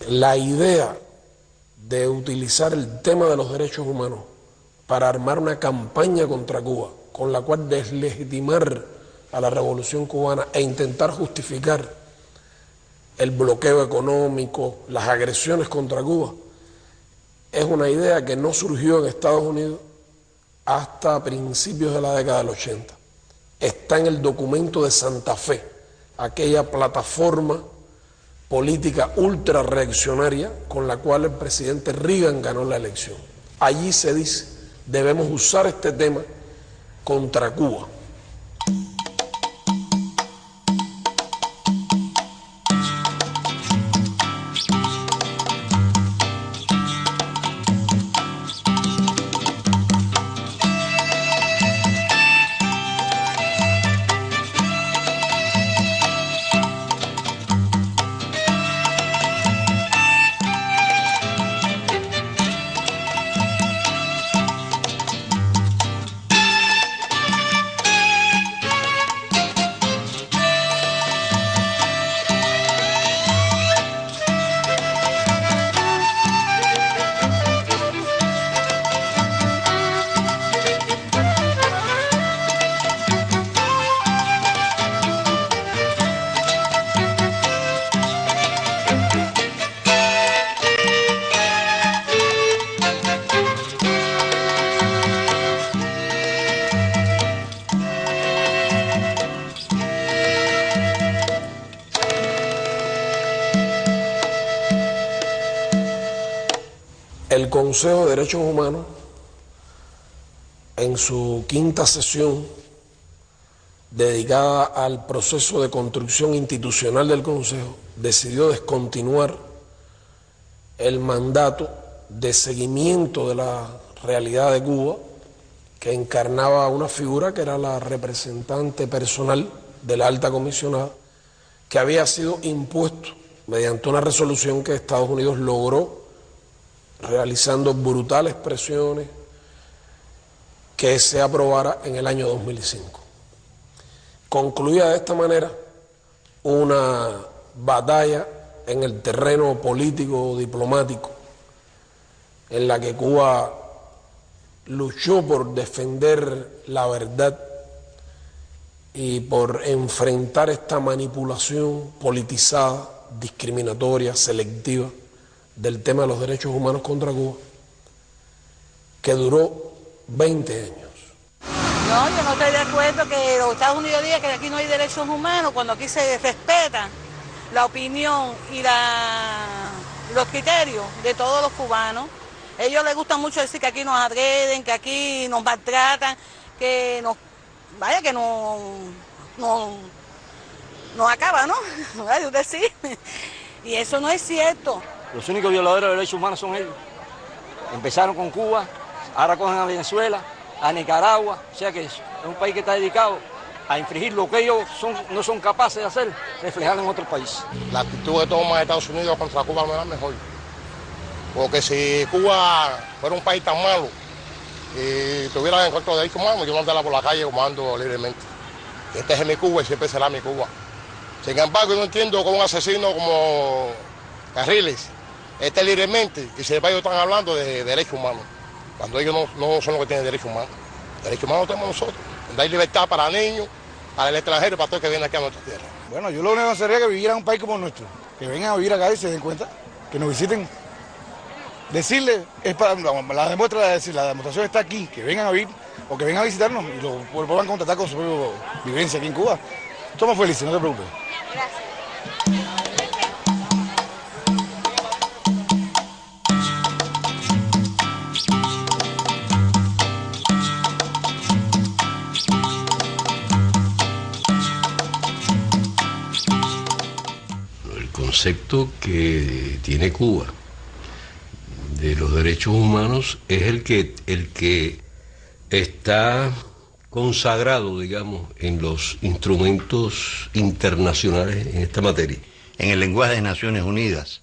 la idea de utilizar el tema de los derechos humanos para armar una campaña contra Cuba, con la cual deslegitimar a la revolución cubana e intentar justificar el bloqueo económico, las agresiones contra Cuba, es una idea que no surgió en Estados Unidos hasta principios de la década del 80. Está en el documento de Santa Fe, aquella plataforma política ultra reaccionaria con la cual el presidente Reagan ganó la elección. Allí se dice, debemos usar este tema contra Cuba. El Consejo de Derechos Humanos, en su quinta sesión dedicada al proceso de construcción institucional del Consejo, decidió descontinuar el mandato de seguimiento de la realidad de Cuba, que encarnaba una figura que era la representante personal de la alta comisionada, que había sido impuesto mediante una resolución que Estados Unidos logró realizando brutales presiones, que se aprobara en el año 2005. Concluía de esta manera una batalla en el terreno político diplomático en la que Cuba luchó por defender la verdad y por enfrentar esta manipulación politizada, discriminatoria, selectiva del tema de los derechos humanos contra Cuba, que duró 20 años. No, yo no estoy de acuerdo que los Estados Unidos digan que aquí no hay derechos humanos, cuando aquí se respeta la opinión y los criterios de todos los cubanos. A ellos les gusta mucho decir que aquí nos agreden, que aquí nos maltratan, que nos acaba, ¿no? Usted sí. Y eso no es cierto. Los únicos violadores de derechos humanos son ellos. Empezaron con Cuba, ahora cogen a Venezuela, a Nicaragua, o sea que es un país que está dedicado a infringir lo que ellos no son capaces de hacer, reflejar en otros países. La actitud que toma Estados Unidos contra Cuba no es la mejor, porque si Cuba fuera un país tan malo y tuviera en contra de derechos humanos, yo no andaría por la calle como ando libremente. Este es mi Cuba y siempre será mi Cuba. Sin embargo, yo no entiendo cómo un asesino como Carriles esté libremente y sin embargo están hablando de derechos humanos, cuando ellos no son los que tienen derechos humanos. Derechos humanos los tenemos nosotros. Dar libertad para niños, para el extranjero, para todo el que viene aquí a nuestra tierra. Bueno, yo lo único que sería que vivieran en un país como el nuestro, que vengan a vivir acá y se den cuenta, que nos visiten. Decirle, es para la demostración está aquí, que vengan a vivir o que vengan a visitarnos y lo vuelvan a contratar con su propia vivencia aquí en Cuba. Estamos felices, no te preocupes. Gracias. El concepto que tiene Cuba de los derechos humanos es el que está consagrado, digamos, en los instrumentos internacionales en esta materia. En el lenguaje de Naciones Unidas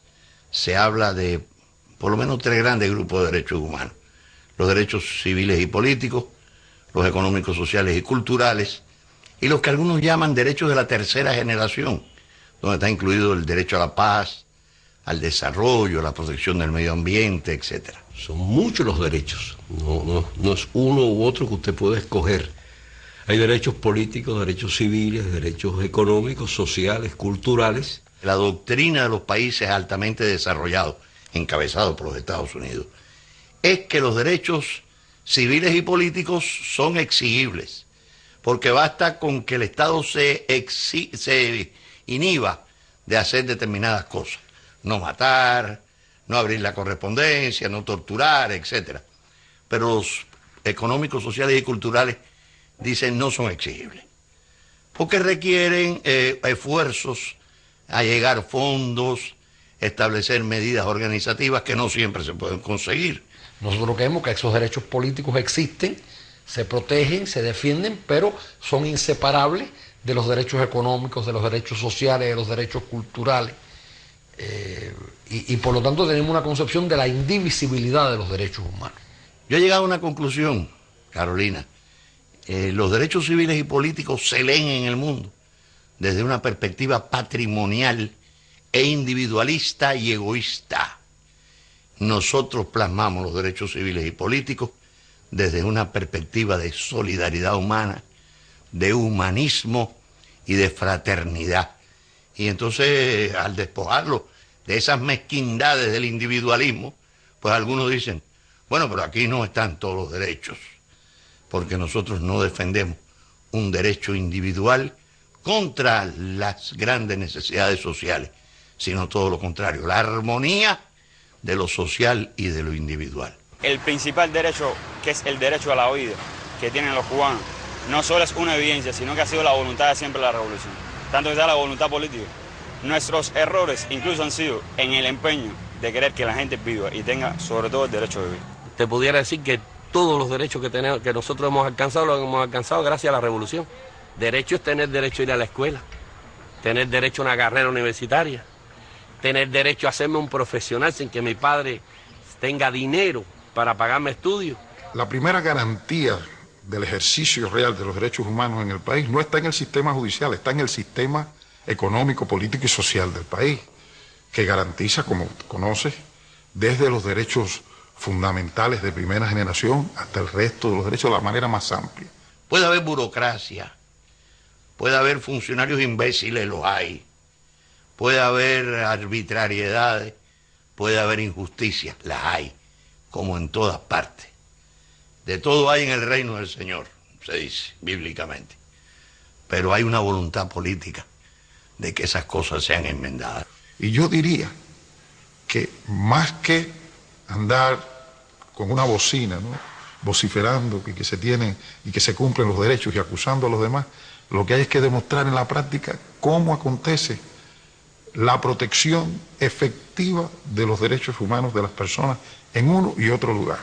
se habla de por lo menos 3 grandes grupos de derechos humanos: los derechos civiles y políticos, los económicos, sociales y culturales, y los que algunos llaman derechos de la tercera generación, donde está incluido el derecho a la paz, al desarrollo, a la protección del medio ambiente, etc. Son muchos los derechos, no es uno u otro que usted pueda escoger. Hay derechos políticos, derechos civiles, derechos económicos, sociales, culturales. La doctrina de los países altamente desarrollados, encabezados por los Estados Unidos, es que los derechos civiles y políticos son exigibles, porque basta con que el Estado se inhiba de hacer determinadas cosas. No matar, no abrir la correspondencia, no torturar, etc. Pero los económicos, sociales y culturales dicen no son exigibles, porque requieren esfuerzos, allegar fondos, establecer medidas organizativas que no siempre se pueden conseguir. Nosotros creemos que esos derechos políticos existen, se protegen, se defienden, pero son inseparables de los derechos económicos, de los derechos sociales, de los derechos culturales. Y por lo tanto tenemos una concepción de la indivisibilidad de los derechos humanos. Yo he llegado a una conclusión, Carolina. Los derechos civiles y políticos se leen en el mundo desde una perspectiva patrimonial e individualista y egoísta. Nosotros plasmamos los derechos civiles y políticos desde una perspectiva de solidaridad humana, de humanismo y de fraternidad. Y entonces, al despojarlo de esas mezquindades del individualismo, pues algunos dicen, bueno, pero aquí no están todos los derechos, porque nosotros no defendemos un derecho individual contra las grandes necesidades sociales, sino todo lo contrario, la armonía de lo social y de lo individual. El principal derecho, que es el derecho a la vida que tienen los cubanos, no solo es una evidencia, sino que ha sido la voluntad de siempre de la revolución, tanto que sea la voluntad política. Nuestros errores incluso han sido en el empeño de querer que la gente viva y tenga sobre todo el derecho de vivir. Te pudiera decir que todos los derechos que nosotros hemos alcanzado, los hemos alcanzado gracias a la revolución. Derecho es tener derecho a ir a la escuela, tener derecho a una carrera universitaria, tener derecho a hacerme un profesional sin que mi padre tenga dinero para pagarme estudios. La primera garantía del ejercicio real de los derechos humanos en el país no está en el sistema judicial, está en el sistema económico, político y social del país, que garantiza, como conoces, desde los derechos fundamentales de primera generación hasta el resto de los derechos de la manera más amplia. Puede haber burocracia, puede haber funcionarios imbéciles, los hay, puede haber arbitrariedades, puede haber injusticias, las hay, como en todas partes. De todo hay en el reino del Señor, se dice bíblicamente. Pero hay una voluntad política de que esas cosas sean enmendadas. Y yo diría que más que andar con una bocina, ¿no?, vociferando que se tienen y que se cumplen los derechos y acusando a los demás, lo que hay es que demostrar en la práctica cómo acontece la protección efectiva de los derechos humanos de las personas en uno y otro lugar.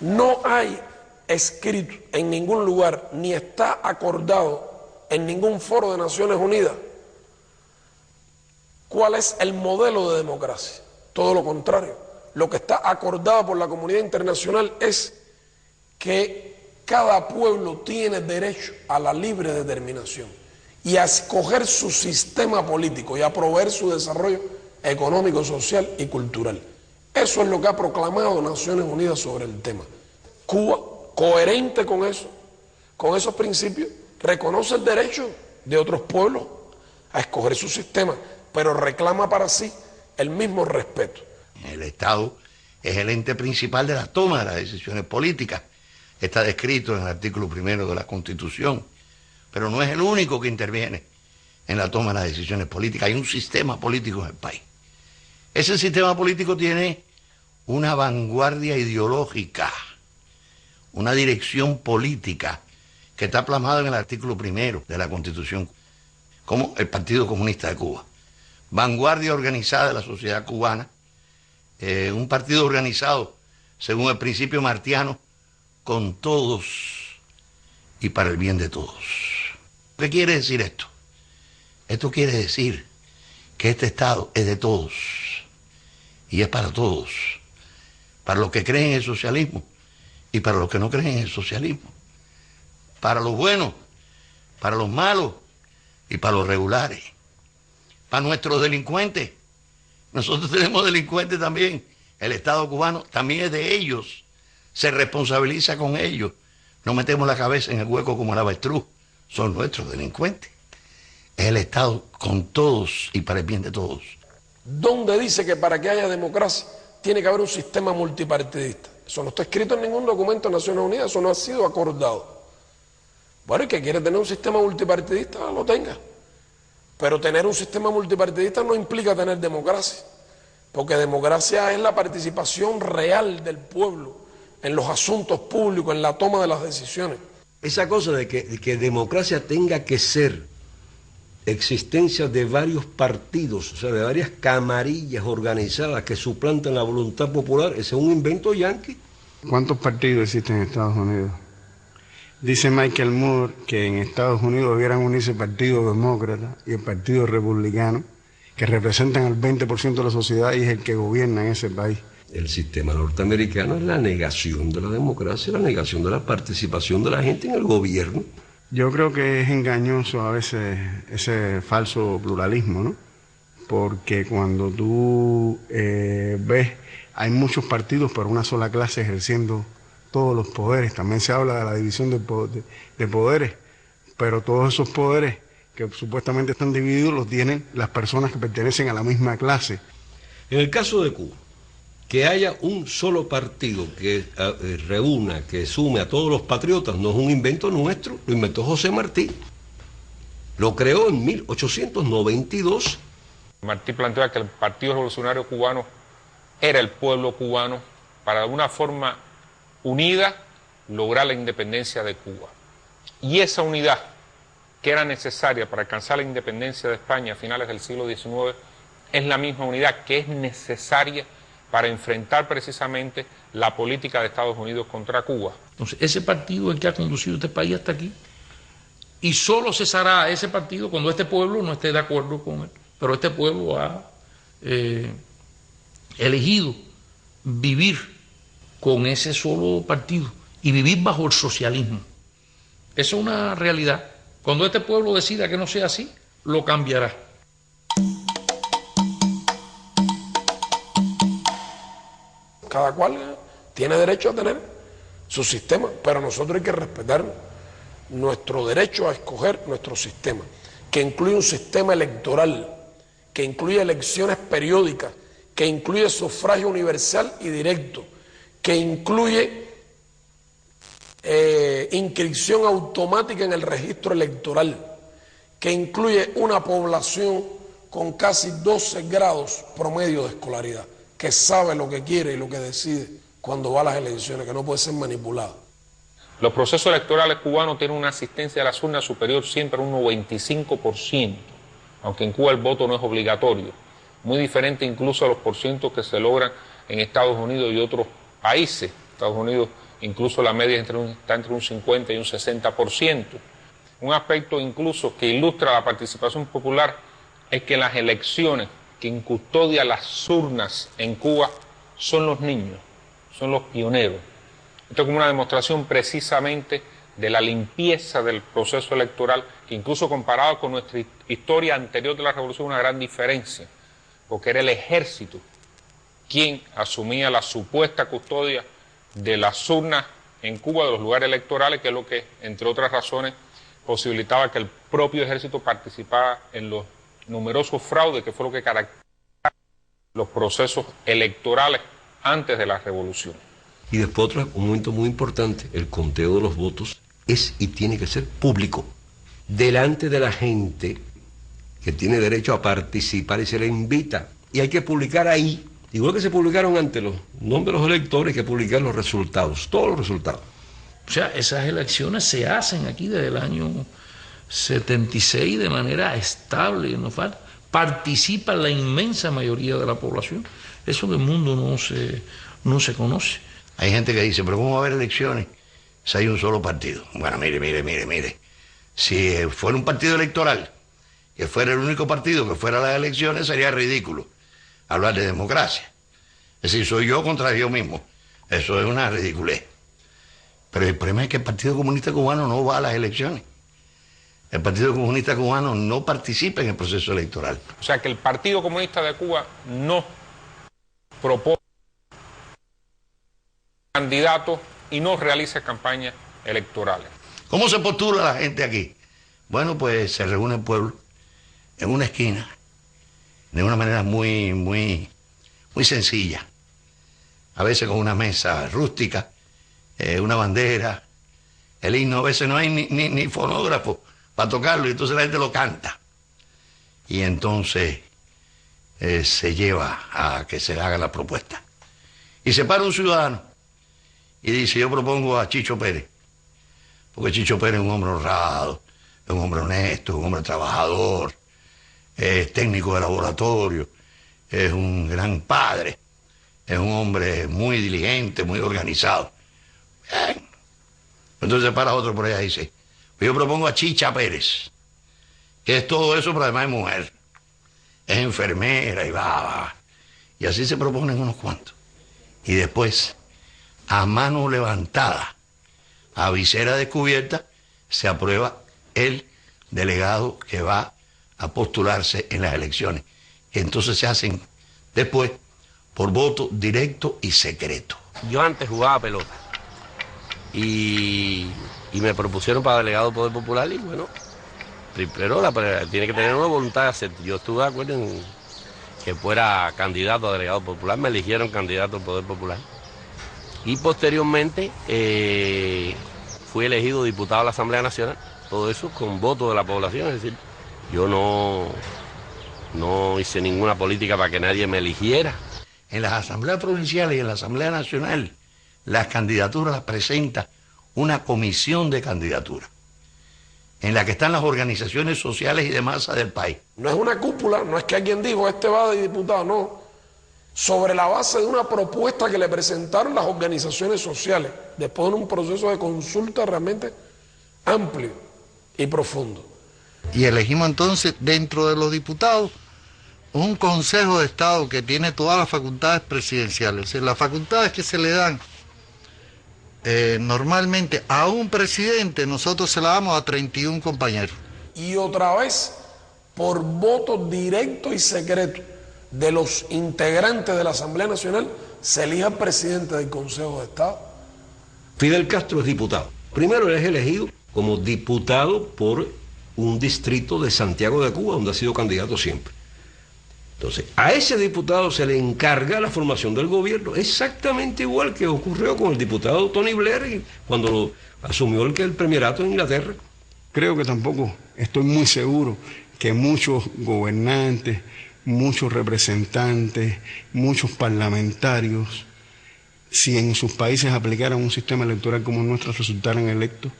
No hay escrito en ningún lugar, ni está acordado en ningún foro de Naciones Unidas cuál es el modelo de democracia. Todo lo contrario, lo que está acordado por la comunidad internacional es que cada pueblo tiene derecho a la libre determinación y a escoger su sistema político y a proveer su desarrollo económico, social y cultural. Eso es lo que ha proclamado Naciones Unidas sobre el tema. Cuba, coherente con eso, con esos principios, reconoce el derecho de otros pueblos a escoger su sistema, pero reclama para sí el mismo respeto. El Estado es el ente principal de la toma de las decisiones políticas. Está descrito en el artículo 1 de la Constitución, pero no es el único que interviene en la toma de las decisiones políticas. Hay un sistema político en el país. Ese sistema político tiene una vanguardia ideológica, una dirección política que está plasmada en el artículo 1 de la Constitución, como el Partido Comunista de Cuba. Vanguardia organizada de la sociedad cubana, un partido organizado según el principio martiano, con todos y para el bien de todos. ¿Qué quiere decir esto? Esto quiere decir que este Estado es de todos y es para todos, para los que creen en el socialismo y para los que no creen en el socialismo, para los buenos, para los malos y para los regulares, para nuestros delincuentes. Nosotros tenemos delincuentes también. El Estado cubano también es de ellos, se responsabiliza con ellos. No metemos la cabeza en el hueco como el avestruz, son nuestros delincuentes. Es el Estado con todos y para el bien de todos. ¿Dónde dice que para que haya democracia tiene que haber un sistema multipartidista? Eso no está escrito en ningún documento de Naciones Unidas, eso no ha sido acordado. Bueno, y que quiere tener un sistema multipartidista, lo tenga. Pero tener un sistema multipartidista no implica tener democracia, porque democracia es la participación real del pueblo en los asuntos públicos, en la toma de las decisiones. Esa cosa de que democracia tenga que ser existencia de varios partidos, o sea, de varias camarillas organizadas que suplantan la voluntad popular, ese es un invento yanqui. ¿Cuántos partidos existen en Estados Unidos? Dice Michael Moore que en Estados Unidos debieran unirse el Partido Demócrata y el Partido Republicano, que representan el 20% de la sociedad y es el que gobierna en ese país. El sistema norteamericano es la negación de la democracia, la negación de la participación de la gente en el gobierno. Yo creo que es engañoso a veces ese falso pluralismo, ¿no? Porque cuando tú ves, hay muchos partidos pero una sola clase ejerciendo todos los poderes. También se habla de la división de poderes, pero todos esos poderes que supuestamente están divididos los tienen las personas que pertenecen a la misma clase. En el caso de Cuba, que haya un solo partido que reúna, que sume a todos los patriotas, no es un invento nuestro, lo inventó José Martí. Lo creó en 1892. Martí plantea que el Partido Revolucionario Cubano era el pueblo cubano para de alguna forma unida lograr la independencia de Cuba. Y esa unidad que era necesaria para alcanzar la independencia de España a finales del siglo XIX es la misma unidad que es necesaria para enfrentar precisamente la política de Estados Unidos contra Cuba. Entonces, ese partido es el que ha conducido este país hasta aquí. Y solo cesará ese partido cuando este pueblo no esté de acuerdo con él. Pero este pueblo ha elegido vivir con ese solo partido y vivir bajo el socialismo. Eso es una realidad. Cuando este pueblo decida que no sea así, lo cambiará. Cada cual tiene derecho a tener su sistema, pero nosotros hay que respetar nuestro derecho a escoger nuestro sistema, que incluye un sistema electoral, que incluye elecciones periódicas, que incluye sufragio universal y directo, que incluye inscripción automática en el registro electoral, que incluye una población con casi 12 grados promedio de escolaridad, que sabe lo que quiere y lo que decide cuando va a las elecciones, que no puede ser manipulado. Los procesos electorales cubanos tienen una asistencia a las urnas superior siempre a un 95%, aunque en Cuba el voto no es obligatorio, muy diferente incluso a los porcientos que se logran en Estados Unidos y otros países. Estados Unidos incluso la media está entre un 50 y un 60%. Un aspecto incluso que ilustra la participación popular es que las elecciones quien custodia las urnas en Cuba son los niños, son los pioneros. Esto es como una demostración precisamente de la limpieza del proceso electoral, que incluso comparado con nuestra historia anterior de la revolución, una gran diferencia, porque era el ejército quien asumía la supuesta custodia de las urnas en Cuba, de los lugares electorales, que es lo que, entre otras razones, posibilitaba que el propio ejército participara en los numerosos fraudes, que fue lo que caracterizaba los procesos electorales antes de la revolución. Y después otro momento muy importante, el conteo de los votos es y tiene que ser público, delante de la gente que tiene derecho a participar y se le invita. Y hay que publicar ahí, igual que se publicaron antes los nombres de los electores, hay que publicar los resultados, todos los resultados. O sea, esas elecciones se hacen aquí desde el año 76 de manera estable, no falta. Participa la inmensa mayoría de la población. Eso en el mundo no se conoce. Hay gente que dice, pero ¿cómo va a haber elecciones si hay un solo partido? Bueno, mire. Si fuera un partido electoral, que fuera el único partido que fuera a las elecciones, sería ridículo hablar de democracia. Es decir, soy yo contra yo mismo. Eso es una ridiculez. Pero el problema es que el Partido Comunista Cubano no va a las elecciones. El Partido Comunista Cubano no participa en el proceso electoral. O sea que el Partido Comunista de Cuba no propone candidatos y no realiza campañas electorales. ¿Cómo se postula la gente aquí? Bueno, pues se reúne el pueblo en una esquina, de una manera muy sencilla. A veces con una mesa rústica, una bandera, el himno, a veces no hay ni fonógrafo para tocarlo, y entonces la gente lo canta. Y entonces se lleva a que se haga la propuesta. Y se para un ciudadano y dice, yo propongo a Chicho Pérez, porque Chicho Pérez es un hombre honrado, es un hombre honesto, es un hombre trabajador, es técnico de laboratorio, es un gran padre, es un hombre muy diligente, muy organizado. Bien. Entonces se para otro por allá y dice, yo propongo a Chicha Pérez, que es todo eso, pero además es mujer, es enfermera y va. Y así se proponen unos cuantos. Y después, a mano levantada, a visera descubierta, se aprueba el delegado que va a postularse en las elecciones, que entonces se hacen después por voto directo y secreto. Yo antes jugaba pelota y me propusieron para delegado del Poder Popular y bueno, primero tiene que tener una voluntad de hacer. Yo estuve de acuerdo en que fuera candidato a delegado popular, me eligieron candidato al Poder Popular y posteriormente fui elegido diputado a la Asamblea Nacional, todo eso con voto de la población, es decir, yo no hice ninguna política para que nadie me eligiera. En las asambleas provinciales y en la Asamblea Nacional, las candidaturas las presenta una comisión de candidatura, en la que están las organizaciones sociales y de masa del país. No es una cúpula, no es que alguien dijo, este va de diputado, no. Sobre la base de una propuesta que le presentaron las organizaciones sociales, después de un proceso de consulta realmente amplio y profundo. Y elegimos entonces, dentro de los diputados, un Consejo de Estado que tiene todas las facultades presidenciales. O sea, las facultades que se le dan normalmente a un presidente, nosotros se las damos a 31 compañeros. Y otra vez, por voto directo y secreto de los integrantes de la Asamblea Nacional, se elige al presidente del Consejo de Estado. Fidel Castro es diputado. Primero él es elegido como diputado por un distrito de Santiago de Cuba, donde ha sido candidato siempre. Entonces, a ese diputado se le encarga la formación del gobierno, exactamente igual que ocurrió con el diputado Tony Blair cuando asumió el premierato en Inglaterra. Creo que tampoco estoy muy seguro que muchos gobernantes, muchos representantes, muchos parlamentarios, si en sus países aplicaran un sistema electoral como el nuestro, resultaran electos,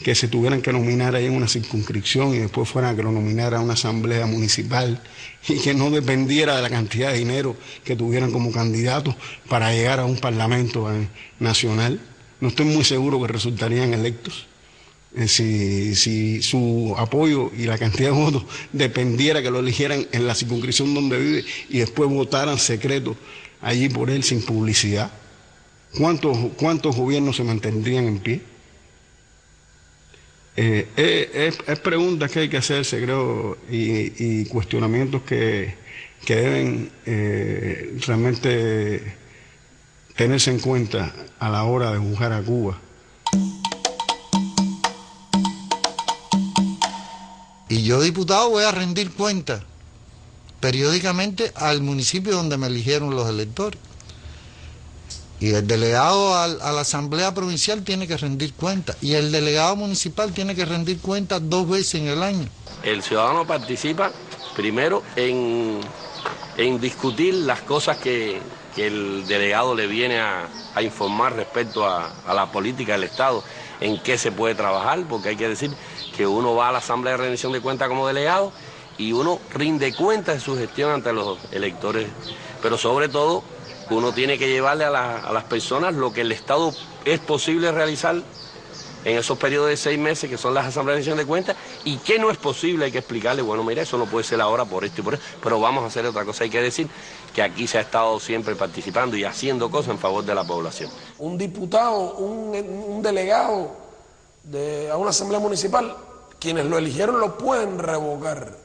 que se tuvieran que nominar ahí en una circunscripción y después fueran a que lo nominara una asamblea municipal y que no dependiera de la cantidad de dinero que tuvieran como candidatos para llegar a un parlamento nacional. No estoy muy seguro que resultarían electos. Si su apoyo y la cantidad de votos dependiera que lo eligieran en la circunscripción donde vive y después votaran secreto allí por él sin publicidad, ¿cuántos gobiernos se mantendrían en pie? Es preguntas que hay que hacerse, creo, y cuestionamientos que deben realmente tenerse en cuenta a la hora de juzgar a Cuba. Y yo, diputado, voy a rendir cuenta periódicamente al municipio donde me eligieron los electores. Y el delegado a la Asamblea Provincial tiene que rendir cuenta. Y el delegado municipal tiene que rendir cuenta 2 veces en el año. El ciudadano participa primero en discutir las cosas que el delegado le viene a informar respecto a la política del Estado, en qué se puede trabajar, porque hay que decir que uno va a la Asamblea de Rendición de Cuentas como delegado y uno rinde cuenta de su gestión ante los electores, pero sobre todo uno tiene que llevarle a las personas lo que el Estado es posible realizar en esos periodos de 6 meses que son las asambleas de rendición de cuentas ¿Y qué no es posible? Hay que explicarle, bueno, mira, eso no puede ser ahora por esto y por eso, pero vamos a hacer otra cosa. Hay que decir que aquí se ha estado siempre participando y haciendo cosas en favor de la población. Un diputado, un delegado a una asamblea municipal, quienes lo eligieron lo pueden revocar.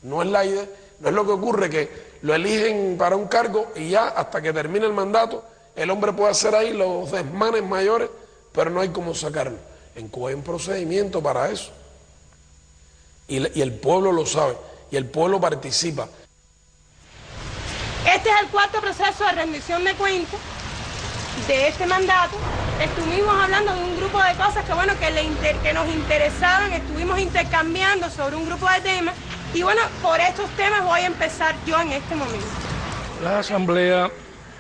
No es la idea, no es lo que ocurre que lo eligen para un cargo y ya hasta que termine el mandato el hombre puede hacer ahí los desmanes mayores, pero no hay cómo sacarlo. En Cuba hay un procedimiento para eso. Y el pueblo lo sabe, y el pueblo participa. Este es el cuarto proceso de rendición de cuentas de este mandato. Estuvimos hablando de un grupo de cosas que, bueno, que nos interesaban, estuvimos intercambiando sobre un grupo de temas, y bueno, por estos temas voy a empezar yo en este momento. Las asambleas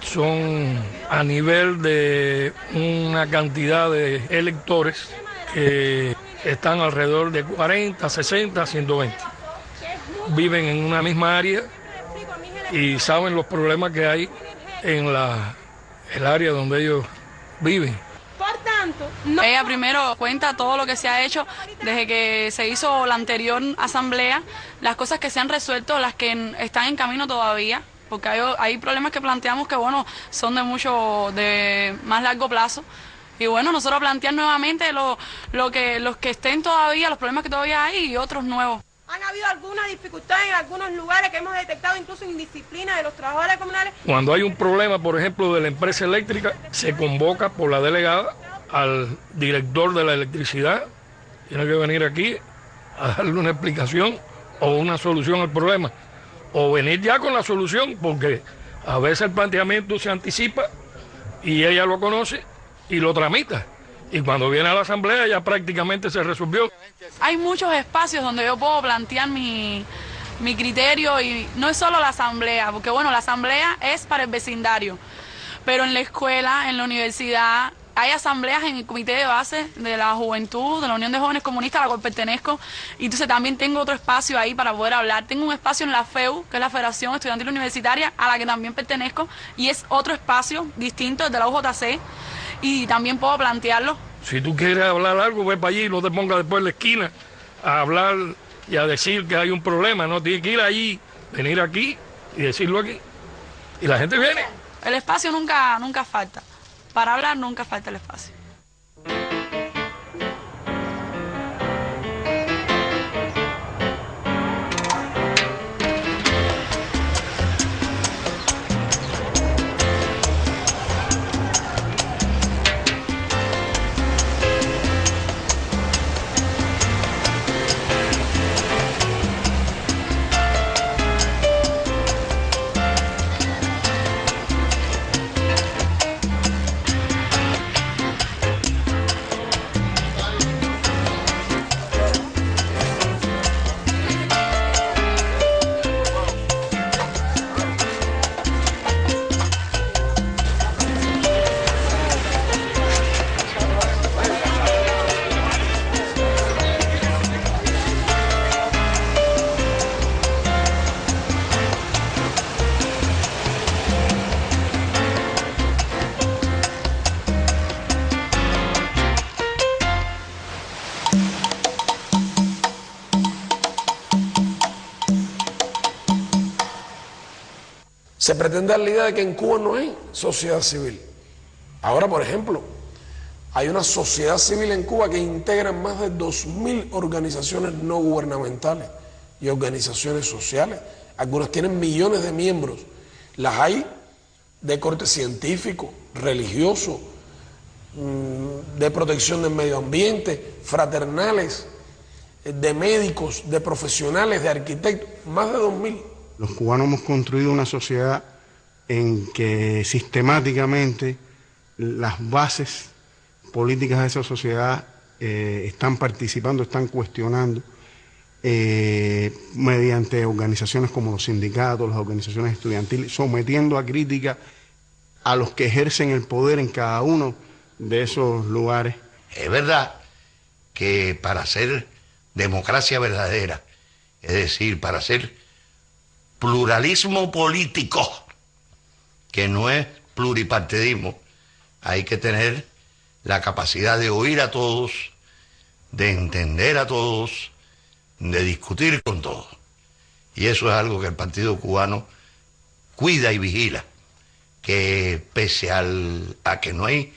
son a nivel de una cantidad de electores que están alrededor de 40, 60, 120. Viven en una misma área y saben los problemas que hay en el área donde ellos viven. Por tanto, ella primero cuenta todo lo que se ha hecho desde que se hizo la anterior asamblea, las cosas que se han resuelto, las que están en camino todavía, porque hay problemas que planteamos que, bueno, son de más largo plazo. Y bueno, nosotros plantear nuevamente los que estén todavía, los problemas que todavía hay y otros nuevos. Han habido algunas dificultades en algunos lugares que hemos detectado, incluso indisciplina de los trabajadores comunales. Cuando hay un problema, por ejemplo, de la empresa eléctrica, se convoca por la delegada al director de la electricidad. Tiene que venir aquí a darle una explicación o una solución al problema. O venir ya con la solución, porque a veces el planteamiento se anticipa y ella lo conoce y lo tramita. Y cuando viene a la asamblea ya prácticamente se resolvió. Hay muchos espacios donde yo puedo plantear mi criterio, y no es solo la asamblea, porque bueno, la asamblea es para el vecindario, pero en la escuela, en la universidad, hay asambleas en el comité de base de la juventud, de la Unión de Jóvenes Comunistas, a la cual pertenezco, y entonces también tengo otro espacio ahí para poder hablar. Tengo un espacio en la FEU, que es la Federación Estudiantil Universitaria, a la que también pertenezco, y es otro espacio distinto, el de la UJC, y también puedo plantearlo. Si tú quieres hablar algo, ve para allí, no te pongas después en la esquina a hablar y a decir que hay un problema, no, tienes que ir allí, venir aquí y decirlo aquí. Y la gente viene. El espacio nunca falta. Para hablar nunca falta el espacio. Se pretende dar la idea de que en Cuba no hay sociedad civil. Ahora, por ejemplo, hay una sociedad civil en Cuba que integra más de 2.000 organizaciones no gubernamentales y organizaciones sociales. Algunas tienen millones de miembros. Las hay de corte científico, religioso, de protección del medio ambiente, fraternales, de médicos, de profesionales, de arquitectos, más de 2.000. Los cubanos hemos construido una sociedad en que sistemáticamente las bases políticas de esa sociedad están participando, están cuestionando mediante organizaciones como los sindicatos, las organizaciones estudiantiles, sometiendo a crítica a los que ejercen el poder en cada uno de esos lugares. Es verdad que para hacer democracia verdadera, es decir, para hacer pluralismo político, que no es pluripartidismo, hay que tener la capacidad de oír a todos, de entender a todos de discutir con todos. Y eso es algo que el Partido Cubano cuida y vigila, que pese a que no hay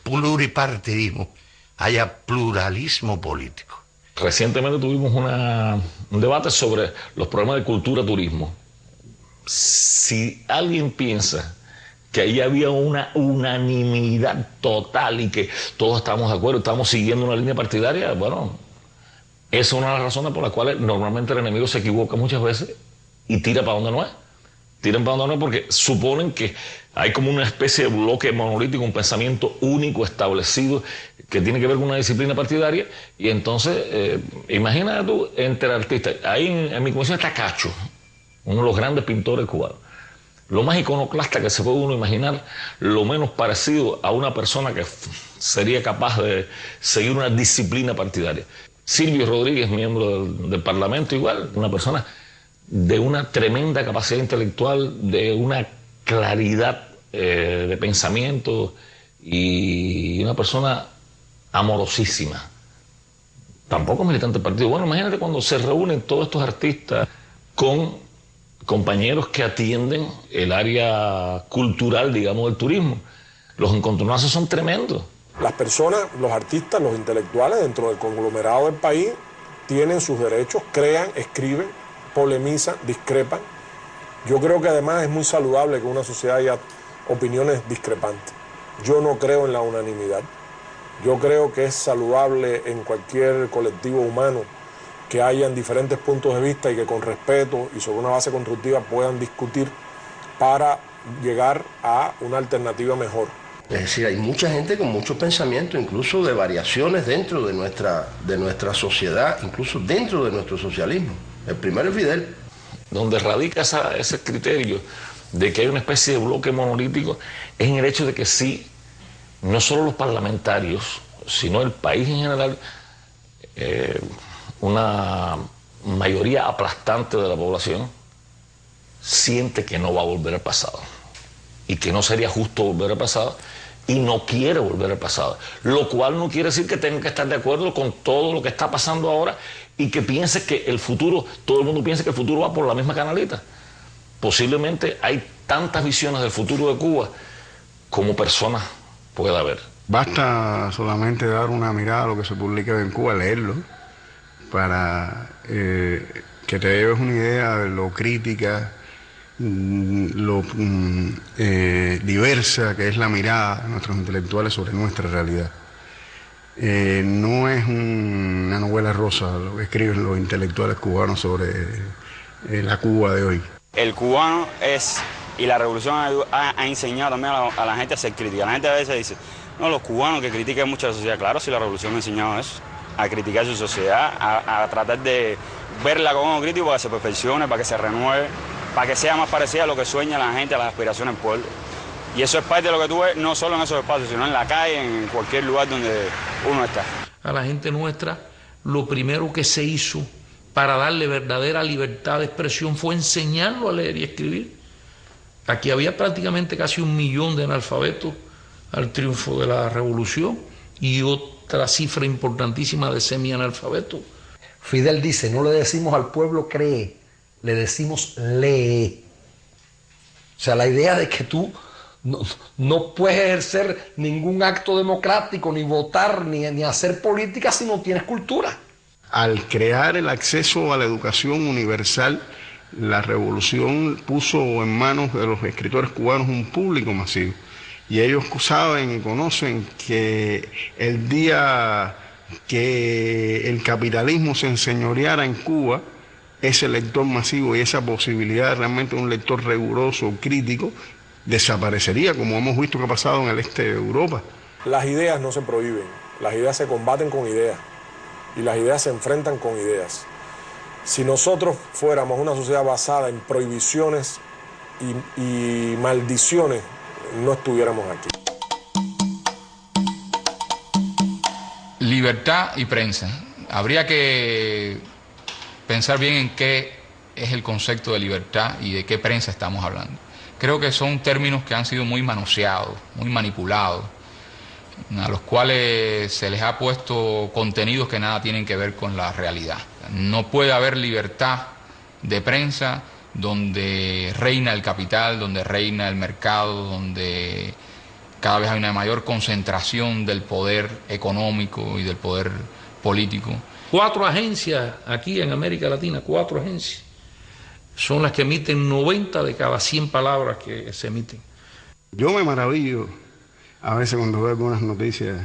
pluripartidismo, haya pluralismo político. Recientemente tuvimos un debate sobre los problemas de cultura-turismo. Si alguien piensa que ahí había una unanimidad total y que todos estamos de acuerdo, estamos siguiendo una línea partidaria, bueno, esa es una de las razones por las cuales normalmente el enemigo se equivoca muchas veces y tira para donde no es. Tiran para donde no es porque suponen que hay como una especie de bloque monolítico, un pensamiento único establecido que tiene que ver con una disciplina partidaria. Y entonces, imagínate tú, entre artistas, ahí en mi comisión está Cacho, uno de los grandes pintores cubanos. Lo más iconoclasta que se puede uno imaginar, lo menos parecido a una persona que sería capaz de seguir una disciplina partidaria. Silvio Rodríguez, miembro del Parlamento, igual, una persona de una tremenda capacidad intelectual, de una claridad de pensamiento y una persona amorosísima. Tampoco militante del partido. Bueno, imagínate cuando se reúnen todos estos artistas con compañeros que atienden el área cultural, digamos, del turismo. Los encontronazos son tremendos. Las personas, los artistas, los intelectuales dentro del conglomerado del país tienen sus derechos, crean, escriben, polemizan, discrepan. Yo creo que además es muy saludable que en una sociedad haya opiniones discrepantes. Yo no creo en la unanimidad. Yo creo que es saludable en cualquier colectivo humano que hayan diferentes puntos de vista y que con respeto y sobre una base constructiva puedan discutir para llegar a una alternativa mejor. Es decir, hay mucha gente con muchos pensamientos, incluso de variaciones dentro de nuestra sociedad, incluso dentro de nuestro socialismo. El primero es Fidel. Donde radica ese criterio de que hay una especie de bloque monolítico es en el hecho de que sí, no solo los parlamentarios, sino el país en general, una mayoría aplastante de la población siente que no va a volver al pasado y que no sería justo volver al pasado y no quiere volver al pasado, lo cual no quiere decir que tenga que estar de acuerdo con todo lo que está pasando ahora y que piense que el futuro, todo el mundo piensa que el futuro va por la misma canalita. Posiblemente hay tantas visiones del futuro de Cuba como personas pueda haber. Basta solamente dar una mirada a lo que se publica en Cuba, leerlo, para que te lleves una idea de lo crítica, lo diversa que es la mirada de nuestros intelectuales sobre nuestra realidad. No es una novela rosa lo que escriben los intelectuales cubanos sobre la Cuba de hoy. El cubano es, y la revolución ha enseñado también a la gente a ser crítica. La gente a veces dice, no, los cubanos que critican mucho a la sociedad. Claro, si la revolución ha enseñado eso, a criticar su sociedad, a tratar de verla con ojo crítico para que se perfeccione, para que se renueve, para que sea más parecida a lo que sueña la gente, a las aspiraciones del pueblo. Y eso es parte de lo que tú ves, no solo en esos espacios, sino en la calle, en cualquier lugar donde uno está. A la gente nuestra, lo primero que se hizo para darle verdadera libertad de expresión fue enseñarlo a leer y escribir. Aquí había prácticamente casi 1 millón de analfabetos al triunfo de la revolución y otra cifra importantísima de semianalfabetos. Fidel dice, no le decimos al pueblo cree, le decimos lee. O sea, la idea de que tú no puedes ejercer ningún acto democrático, ni votar, ni hacer política si no tienes cultura. Al crear el acceso a la educación universal, la revolución puso en manos de los escritores cubanos un público masivo. Y ellos saben y conocen que el día que el capitalismo se enseñoreara en Cuba, ese lector masivo y esa posibilidad de realmente un lector riguroso, crítico, desaparecería, como hemos visto que ha pasado en el este de Europa. Las ideas no se prohíben, las ideas se combaten con ideas y las ideas se enfrentan con ideas. Si nosotros fuéramos una sociedad basada en prohibiciones y maldiciones, no estuviéramos aquí. Libertad y prensa. Habría que pensar bien en qué es el concepto de libertad y de qué prensa estamos hablando. Creo que son términos que han sido muy manoseados, muy manipulados. a los cuales se les ha puesto contenidos que nada tienen que ver con la realidad. No puede haber libertad de prensa donde reina el capital, donde reina el mercado, donde cada vez hay una mayor concentración del poder económico y del poder político. 4 agencias aquí en América Latina, 4 agencias, son las que emiten 90 de cada 100 palabras que se emiten. Yo me maravillo a veces cuando veo algunas noticias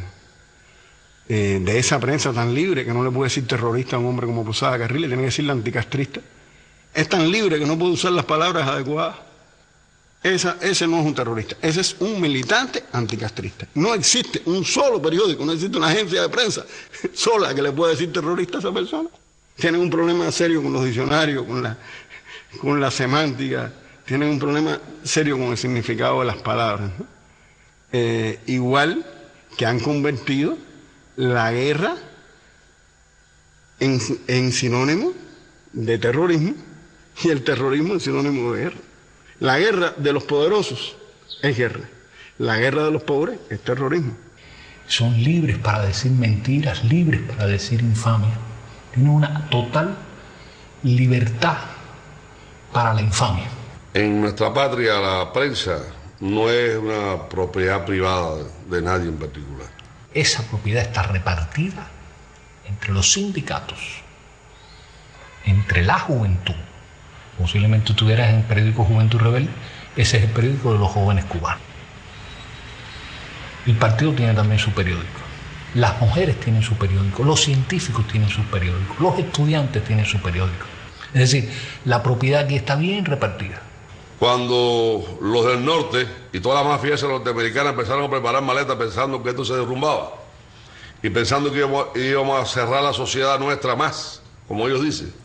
de esa prensa tan libre que no le puede decir terrorista a un hombre como Posada Carril, le tiene que decirle anticastrista. Es tan libre que no puede usar las palabras adecuadas. Ese no es un terrorista, ese es un militante anticastrista. No existe un solo periódico, no existe una agencia de prensa sola que le pueda decir terrorista a esa persona. Tienen un problema serio con los diccionarios, con la semántica, tienen un problema serio con el significado de las palabras, ¿no? Igual que han convertido la guerra en sinónimo de terrorismo y el terrorismo en sinónimo de guerra. La guerra de los poderosos es guerra, la guerra de los pobres es terrorismo. Son libres para decir mentiras, libres para decir infamia. Tienen una total libertad para la infamia. En nuestra patria la prensa no es una propiedad privada de nadie en particular. Esa propiedad está repartida entre los sindicatos, entre la juventud. Posiblemente tuvieras en el periódico Juventud Rebelde, ese es el periódico de los jóvenes cubanos. El partido tiene también su periódico, las mujeres tienen su periódico, los científicos tienen su periódico, los estudiantes tienen su periódico. Es decir, la propiedad aquí está bien repartida. Cuando los del norte y toda la mafia norteamericana empezaron a preparar maletas pensando que esto se derrumbaba y pensando que íbamos a cerrar la sociedad nuestra más, como ellos dicen,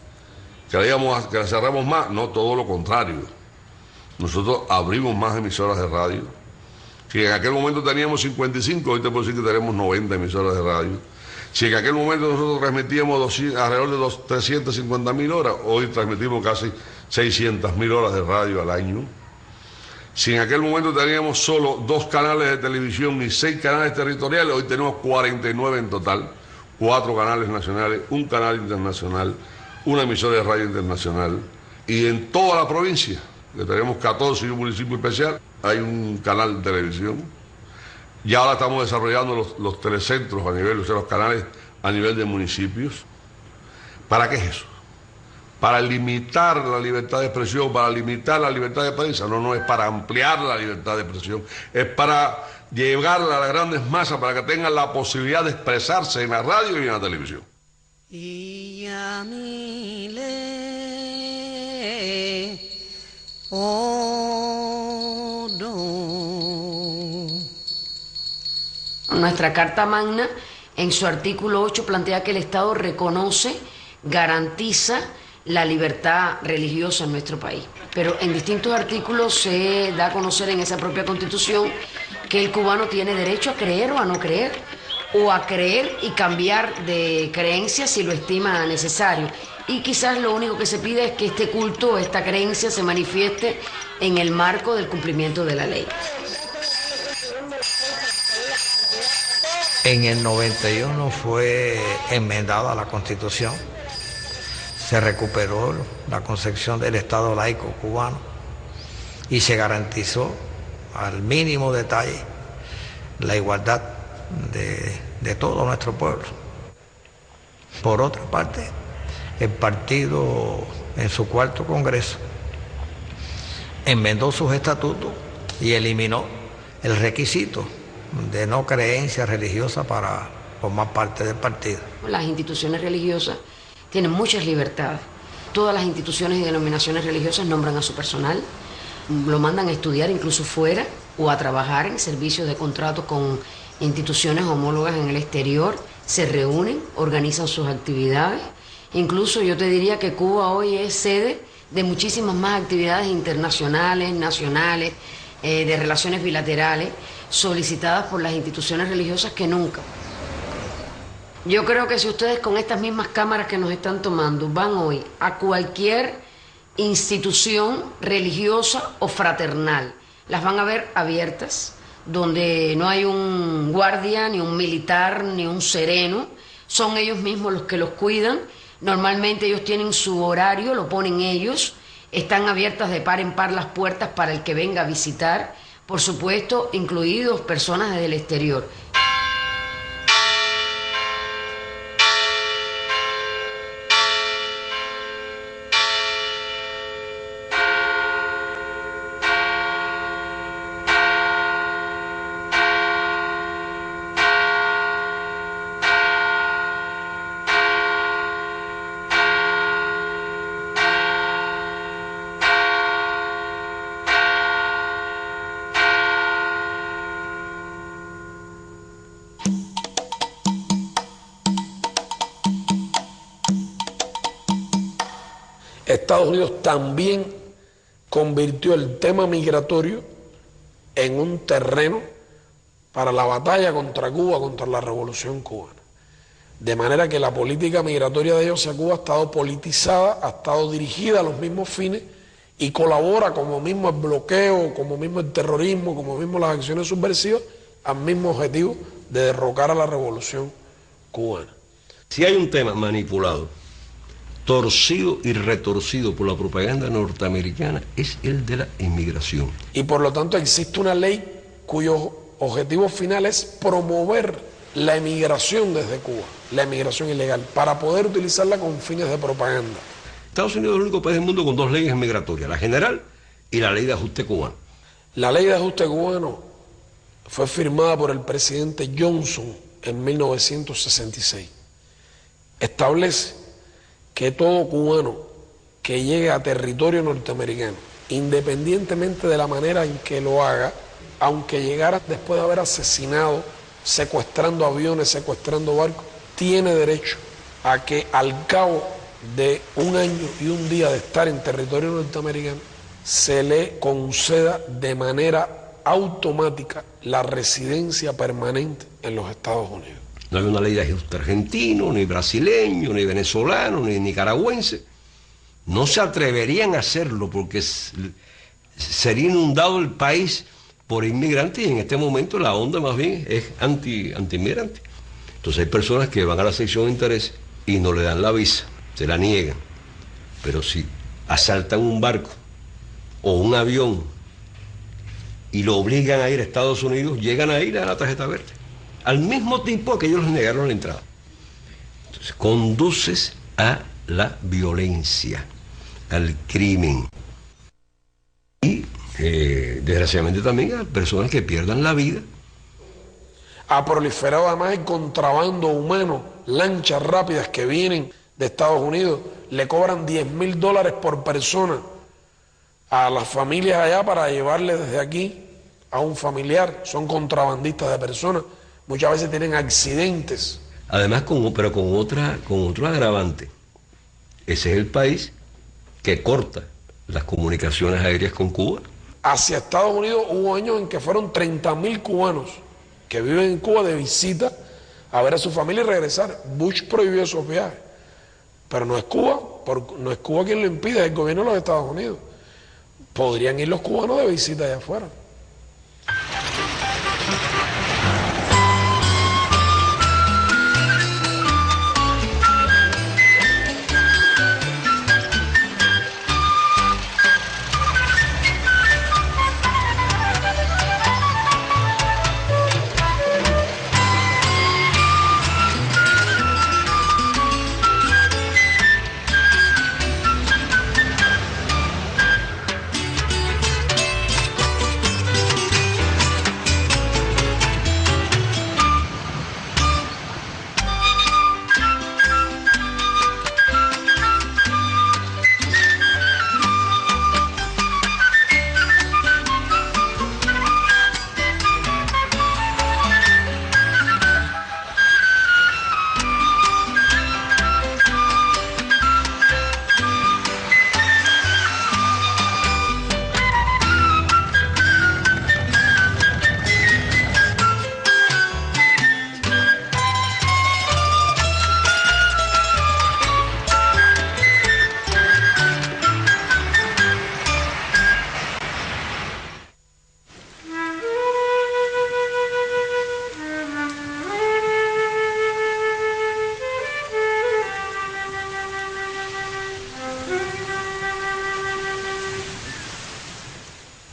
que la cerramos más, no, todo lo contrario. Nosotros abrimos más emisoras de radio, que en aquel momento teníamos 55, hoy te puedo decir que tenemos 90 emisoras de radio. Si en aquel momento nosotros transmitíamos alrededor de 350.000 horas, hoy transmitimos casi 600.000 horas de radio al año. Si en aquel momento teníamos solo 2 canales de televisión y 6 canales territoriales, hoy tenemos 49 en total, 4 canales nacionales, 1 canal internacional, 1 emisora de radio internacional. Y en toda la provincia, que tenemos 14 y un municipio especial, hay un canal de televisión. Y ahora estamos desarrollando los telecentros a nivel, o sea, los canales a nivel de municipios. ¿Para qué es eso? Para limitar la libertad de expresión, para limitar la libertad de prensa. No, es para ampliar la libertad de expresión. Es para llegarla a las grandes masas, para que tengan la posibilidad de expresarse en la radio y en la televisión. Nuestra Carta Magna, en su artículo 8, plantea que el Estado reconoce, garantiza la libertad religiosa en nuestro país. Pero en distintos artículos se da a conocer en esa propia Constitución que el cubano tiene derecho a creer o a no creer, o a creer y cambiar de creencia si lo estima necesario. Y quizás lo único que se pide es que este culto, esta creencia se manifieste en el marco del cumplimiento de la ley. En el 91 fue enmendada la Constitución, se recuperó la concepción del Estado laico cubano y se garantizó al mínimo detalle la igualdad de todo nuestro pueblo. Por otra parte, el partido en su 4º Congreso enmendó sus estatutos y eliminó el requisito de no creencia religiosa para formar parte del partido. Las instituciones religiosas tienen muchas libertades. Todas las instituciones y denominaciones religiosas nombran a su personal, lo mandan a estudiar incluso fuera o a trabajar en servicios de contrato con instituciones homólogas en el exterior, se reúnen, organizan sus actividades. Incluso yo te diría que Cuba hoy es sede de muchísimas más actividades internacionales, nacionales, de relaciones bilaterales, solicitadas por las instituciones religiosas que nunca. Yo creo que si ustedes con estas mismas cámaras que nos están tomando van hoy a cualquier institución religiosa o fraternal, las van a ver abiertas, donde no hay un guardia, ni un militar, ni un sereno. Son ellos mismos los que los cuidan. Normalmente ellos tienen su horario, lo ponen ellos. Están abiertas de par en par las puertas para el que venga a visitar. Por supuesto, incluidos personas desde el exterior. Estados Unidos también convirtió el tema migratorio en un terreno para la batalla contra Cuba, contra la revolución cubana. De manera que la política migratoria de ellos hacia Cuba ha estado politizada, ha estado dirigida a los mismos fines y colabora como mismo el bloqueo, como mismo el terrorismo, como mismo las acciones subversivas, al mismo objetivo de derrocar a la revolución cubana. Si hay un tema manipulado, torcido y retorcido por la propaganda norteamericana, es el de la inmigración. Y por lo tanto existe una ley cuyo objetivo final es promover la emigración desde Cuba, la emigración ilegal, para poder utilizarla con fines de propaganda. Estados Unidos es el único país del mundo con dos leyes migratorias, la general y la ley de ajuste cubano. La ley de ajuste cubano fue firmada por el presidente Johnson en 1966. Establece que todo cubano que llegue a territorio norteamericano, independientemente de la manera en que lo haga, aunque llegara después de haber asesinado, secuestrando aviones, secuestrando barcos, tiene derecho a que al cabo de un año y un día de estar en territorio norteamericano, se le conceda de manera automática la residencia permanente en los Estados Unidos. No hay una ley de ajuste argentino, ni brasileño, ni venezolano, ni nicaragüense. No se atreverían a hacerlo porque sería inundado el país por inmigrantes y en este momento la onda más bien es anti-inmigrante. Entonces hay personas que van a la sección de interés y no le dan la visa, se la niegan. Pero si asaltan un barco o un avión y lo obligan a ir a Estados Unidos, llegan a ir a la tarjeta verde. Al mismo tiempo que ellos les negaron la entrada. Entonces, conduces a la violencia, al crimen. Y, desgraciadamente también a personas que pierdan la vida. Ha proliferado además el contrabando humano, lanchas rápidas que vienen de Estados Unidos, le cobran $10,000 por persona a las familias allá para llevarle desde aquí a un familiar. Son contrabandistas de personas. Muchas veces tienen accidentes. Además, pero con otro agravante. Ese es el país que corta las comunicaciones aéreas con Cuba. Hacia Estados Unidos hubo años en que fueron 30,000 cubanos que viven en Cuba de visita a ver a su familia y regresar. Bush prohibió esos viajes. Pero no es Cuba, no es Cuba quien lo impide, es el gobierno de los Estados Unidos. Podrían ir los cubanos de visita allá afuera.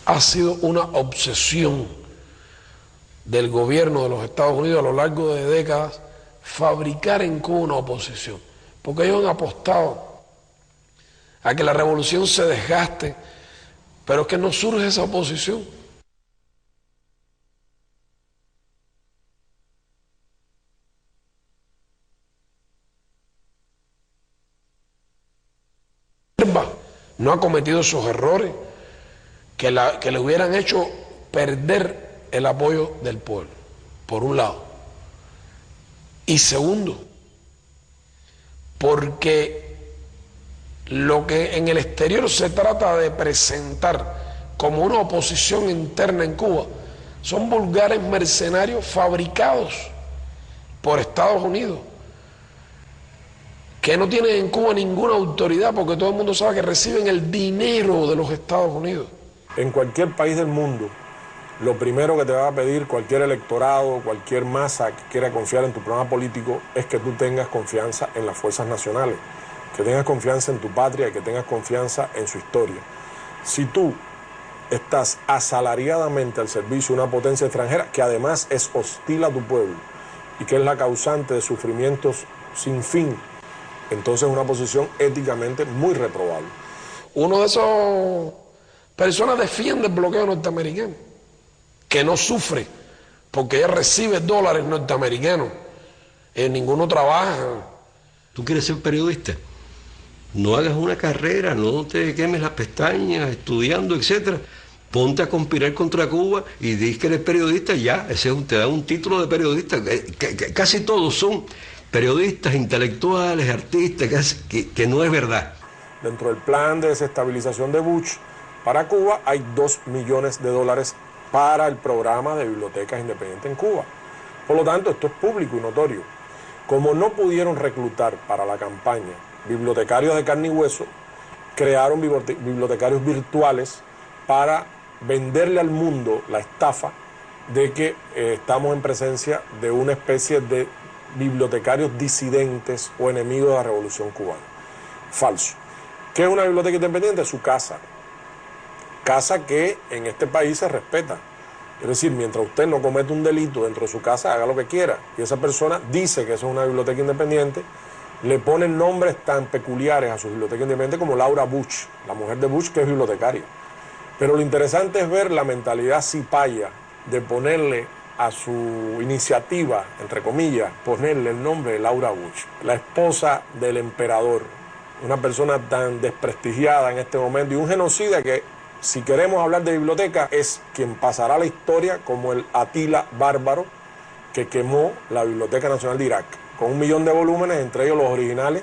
Ha sido una obsesión del gobierno de los Estados Unidos a lo largo de décadas fabricar en Cuba una oposición, porque ellos han apostado a que la revolución se desgaste, pero es que no surge esa oposición. No ha cometido esos errores que le hubieran hecho perder el apoyo del pueblo, por un lado. Y segundo, porque lo que en el exterior se trata de presentar como una oposición interna en Cuba son vulgares mercenarios fabricados por Estados Unidos, que no tienen en Cuba ninguna autoridad, porque todo el mundo sabe que reciben el dinero de los Estados Unidos. En cualquier país del mundo, lo primero que te va a pedir cualquier electorado, cualquier masa que quiera confiar en tu programa político es que tú tengas confianza en las fuerzas nacionales, que tengas confianza en tu patria y que tengas confianza en su historia. Si tú estás asalariadamente al servicio de una potencia extranjera que además es hostil a tu pueblo y que es la causante de sufrimientos sin fin, entonces es una posición éticamente muy reprobable. Uno de esos personas defiende el bloqueo norteamericano, que no sufre porque ella recibe dólares norteamericanos, ninguno trabaja. ¿Tú quieres ser periodista? No hagas una carrera, no te quemes las pestañas estudiando, etcétera. Ponte a conspirar contra Cuba y dices que eres periodista, ya, te da un título de periodista. Casi todos son periodistas, intelectuales, artistas, que no es verdad. Dentro del plan de desestabilización de Bush para Cuba hay $2 millones para el programa de bibliotecas independientes en Cuba. Por lo tanto, esto es público y notorio. Como no pudieron reclutar para la campaña bibliotecarios de carne y hueso, crearon bibliotecarios virtuales para venderle al mundo la estafa de que estamos en presencia de una especie de bibliotecarios disidentes o enemigos de la revolución cubana. Falso. ¿Qué es una biblioteca independiente? Su casa. Casa que en este país se respeta. Es decir, mientras usted no comete un delito dentro de su casa, haga lo que quiera. Y esa persona dice que eso es una biblioteca independiente, le ponen nombres tan peculiares a su biblioteca independiente como Laura Bush, la mujer de Bush, que es bibliotecaria. Pero lo interesante es ver la mentalidad cipaya de ponerle a su iniciativa, entre comillas, ponerle el nombre de Laura Bush, la esposa del emperador, una persona tan desprestigiada en este momento y un genocida que, si queremos hablar de biblioteca, es quien pasará a la historia como el Atila bárbaro que quemó la Biblioteca Nacional de Irak, con 1 millón de volúmenes, entre ellos los originales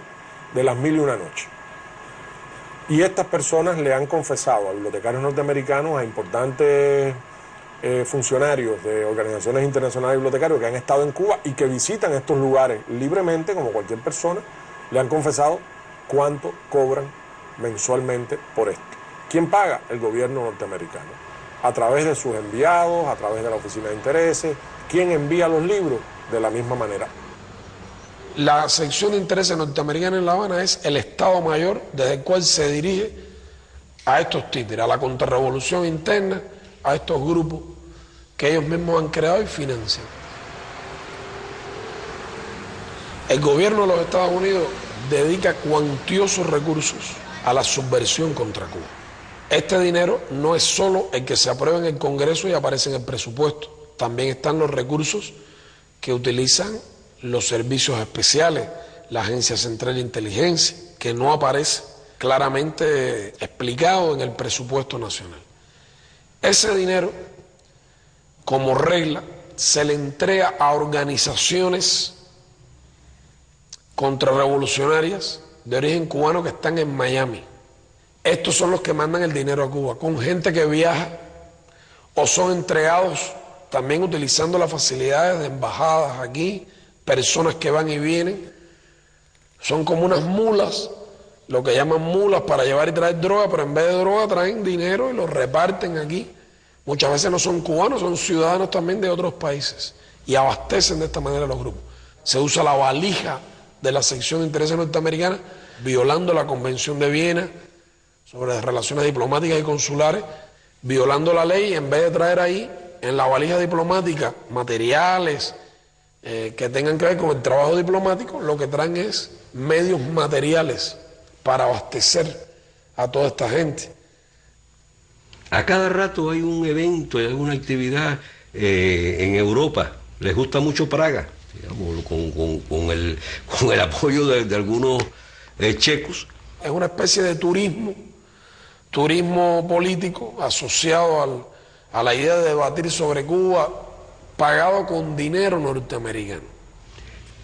de Las Mil y Una Noches. Y estas personas le han confesado a bibliotecarios norteamericanos, a importantes funcionarios de organizaciones internacionales de bibliotecarios que han estado en Cuba y que visitan estos lugares libremente, como cualquier persona, le han confesado cuánto cobran mensualmente por esto. ¿Quién paga? El gobierno norteamericano. A través de sus enviados, a través de la Oficina de Intereses. ¿Quién envía los libros? De la misma manera. La sección de intereses norteamericana en La Habana es el Estado Mayor desde el cual se dirige a estos títeres, a la contrarrevolución interna, a estos grupos que ellos mismos han creado y financian. El gobierno de los Estados Unidos dedica cuantiosos recursos a la subversión contra Cuba. Este dinero no es solo el que se aprueba en el Congreso y aparece en el presupuesto, también están los recursos que utilizan los servicios especiales, la Agencia Central de Inteligencia, que no aparece claramente explicado en el presupuesto nacional. Ese dinero, como regla, se le entrega a organizaciones contrarrevolucionarias de origen cubano que están en Miami. Estos son los que mandan el dinero a Cuba, con gente que viaja o son entregados también utilizando las facilidades de embajadas aquí, personas que van y vienen. Son como unas mulas, lo que llaman mulas para llevar y traer droga, pero en vez de droga traen dinero y lo reparten aquí. Muchas veces no son cubanos, son ciudadanos también de otros países y abastecen de esta manera los grupos. Se usa la valija de la sección de intereses norteamericana, violando la Convención de Viena sobre las relaciones diplomáticas y consulares, violando la ley, en vez de traer ahí en la valija diplomática materiales que tengan que ver con el trabajo diplomático, lo que traen es medios materiales para abastecer a toda esta gente. A cada rato hay un evento, hay alguna actividad en Europa. Les gusta mucho Praga, digamos, con el apoyo de algunos checos. Es una especie de turismo político asociado a la idea de debatir sobre Cuba, pagado con dinero norteamericano.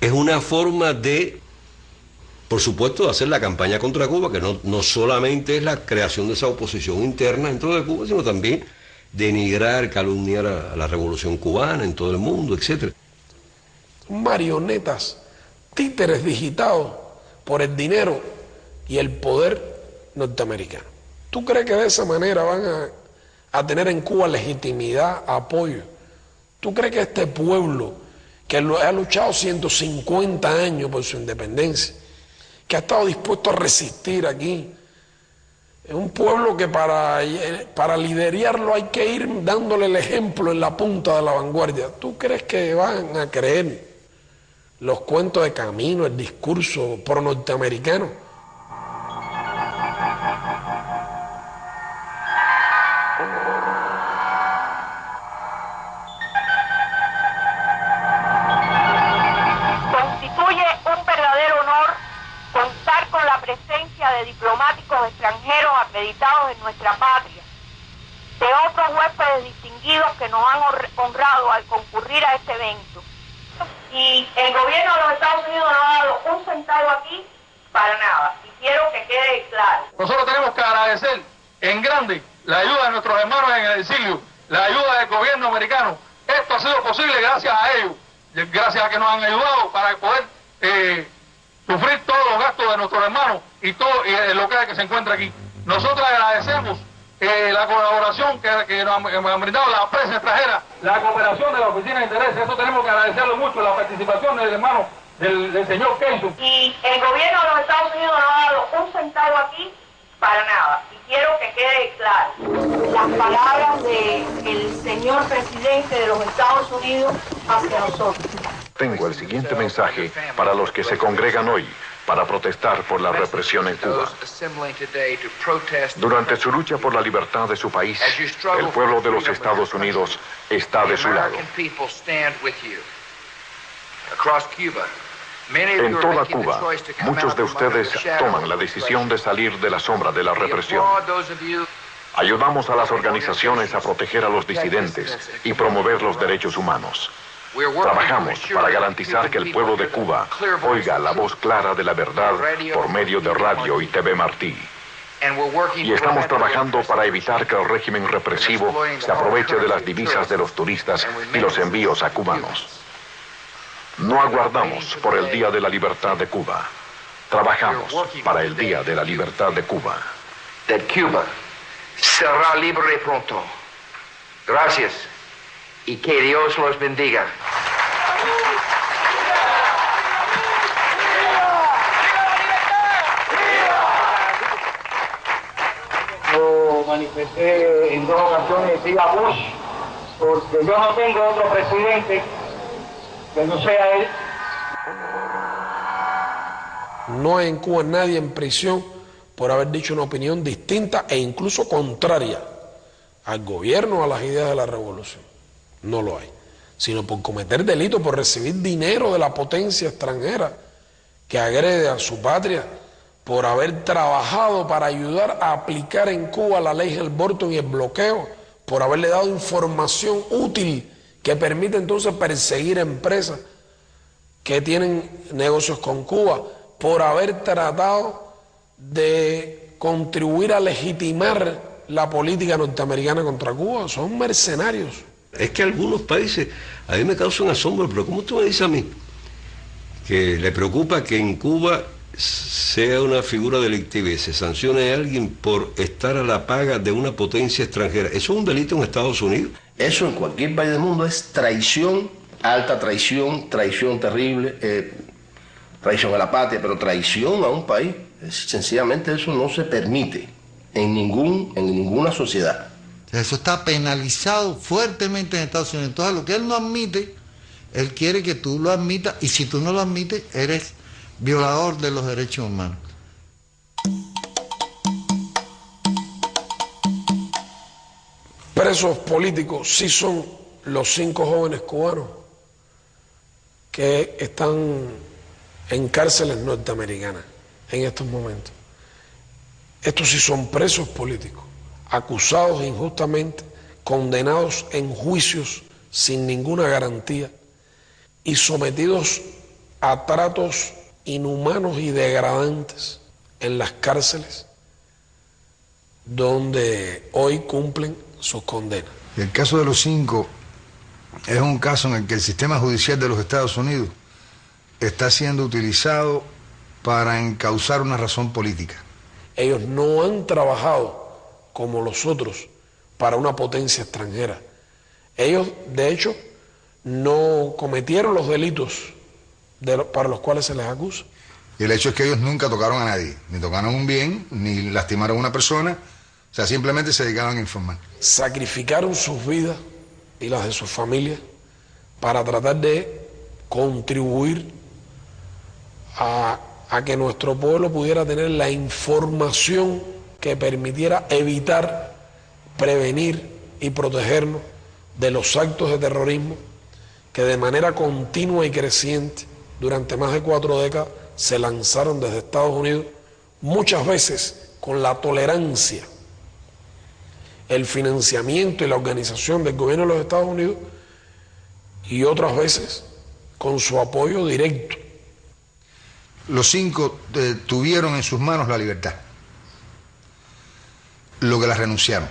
Es una forma de, por supuesto, de hacer la campaña contra Cuba, que no solamente es la creación de esa oposición interna dentro de Cuba, sino también denigrar, calumniar a la revolución cubana en todo el mundo, etc. Marionetas, títeres digitados por el dinero y el poder norteamericano. ¿Tú crees que de esa manera van a tener en Cuba legitimidad, apoyo? ¿Tú crees que este pueblo, que ha luchado 150 años por su independencia, que ha estado dispuesto a resistir aquí, es un pueblo que para liderarlo hay que ir dándole el ejemplo en la punta de la vanguardia? ¿Tú crees que van a creer los cuentos de Camino, el discurso pro norteamericano? De diplomáticos extranjeros acreditados en nuestra patria, de otros huéspedes distinguidos que nos han honrado al concurrir a este evento. Y el gobierno de los Estados Unidos no ha dado un centavo aquí para nada, y quiero que quede claro. Nosotros tenemos que agradecer en grande la ayuda de nuestros hermanos en el exilio, la ayuda del gobierno americano. Esto ha sido posible gracias a ellos, gracias a que nos han ayudado para poder sufrir todos los gastos de nuestros hermanos y todo el local que se encuentra aquí. Nosotros agradecemos la colaboración que nos han brindado la prensa extranjera, la cooperación de la Oficina de Intereses. Eso tenemos que agradecerlo mucho, la participación del hermano del señor Kenzo. Y el gobierno de los Estados Unidos no ha dado un centavo aquí para nada, y quiero que quede claro las palabras del señor presidente de los Estados Unidos hacia nosotros. Tengo el siguiente mensaje para los que se congregan hoy para protestar por la represión en Cuba. Durante su lucha por la libertad de su país, el pueblo de los Estados Unidos está de su lado. En toda Cuba, muchos de ustedes toman la decisión de salir de la sombra de la represión. Ayudamos a las organizaciones a proteger a los disidentes y promover los derechos humanos. Trabajamos para garantizar que el pueblo de Cuba oiga la voz clara de la verdad por medio de radio y TV Martí. Y estamos trabajando para evitar que el régimen represivo se aproveche de las divisas de los turistas y los envíos a cubanos. No aguardamos por el Día de la Libertad de Cuba. Trabajamos para el Día de la Libertad de Cuba. Cuba será libre pronto. Gracias. Y que Dios los bendiga. Yo manifesté en 2 ocasiones a Bush, porque yo no tengo otro presidente que no sea él. No hay en Cuba nadie en prisión por haber dicho una opinión distinta e incluso contraria al gobierno o a las ideas de la revolución. No lo hay, sino por cometer delito, por recibir dinero de la potencia extranjera que agrede a su patria, por haber trabajado para ayudar a aplicar en Cuba la ley Helborton y el bloqueo, por haberle dado información útil que permite entonces perseguir empresas que tienen negocios con Cuba, por haber tratado de contribuir a legitimar la política norteamericana contra Cuba. Son mercenarios. Es que algunos países, a mí me causan asombro, pero ¿cómo tú me dices a mí que le preocupa que en Cuba sea una figura delictiva y se sancione a alguien por estar a la paga de una potencia extranjera? ¿Eso es un delito en Estados Unidos? Eso en cualquier país del mundo es traición, alta traición, traición terrible, traición a la patria, pero traición a un país. Sencillamente eso no se permite en ninguna sociedad. O Eso está penalizado fuertemente en Estados Unidos. Entonces, lo que él no admite, él quiere que tú lo admitas, y si tú no lo admites, eres violador de los derechos humanos. Presos políticos sí son los 5 jóvenes cubanos que están en cárceles norteamericanas en estos momentos. Estos sí son presos políticos, acusados injustamente, condenados en juicios sin ninguna garantía y sometidos a tratos inhumanos y degradantes en las cárceles donde hoy cumplen sus condenas. El caso de los 5 es un caso en el que el sistema judicial de los Estados Unidos está siendo utilizado para encauzar una razón política. Ellos no han trabajado como los otros para una potencia extranjera. Ellos, de hecho, no cometieron los delitos para los cuales se les acusa. Y el hecho es que ellos nunca tocaron a nadie, ni tocaron un bien, ni lastimaron a una persona, o sea, simplemente se dedicaban a informar. Sacrificaron sus vidas y las de sus familias para tratar de contribuir a que nuestro pueblo pudiera tener la información que permitiera evitar, prevenir y protegernos de los actos de terrorismo que de manera continua y creciente durante más de 4 décadas se lanzaron desde Estados Unidos, muchas veces con la tolerancia, el financiamiento y la organización del gobierno de los Estados Unidos, y otras veces con su apoyo directo. Los 5 tuvieron en sus manos la libertad, lo que las renunciaron.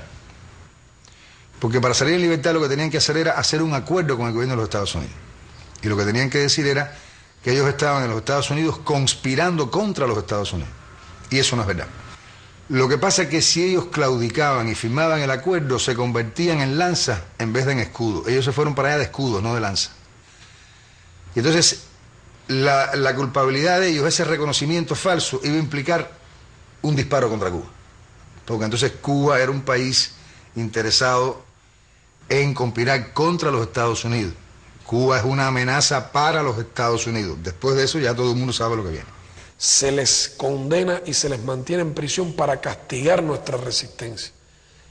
Porque para salir en libertad lo que tenían que hacer era hacer un acuerdo con el gobierno de los Estados Unidos. Y lo que tenían que decir era que ellos estaban en los Estados Unidos conspirando contra los Estados Unidos. Y eso no es verdad. Lo que pasa es que si ellos claudicaban y firmaban el acuerdo, se convertían en lanzas en vez de en escudos. Ellos se fueron para allá de escudos, no de lanzas. Y entonces la culpabilidad de ellos, ese reconocimiento falso, iba a implicar un disparo contra Cuba. Porque entonces Cuba era un país interesado en conspirar contra los Estados Unidos. Cuba es una amenaza para los Estados Unidos. Después de eso ya todo el mundo sabe lo que viene. Se les condena y se les mantiene en prisión para castigar nuestra resistencia.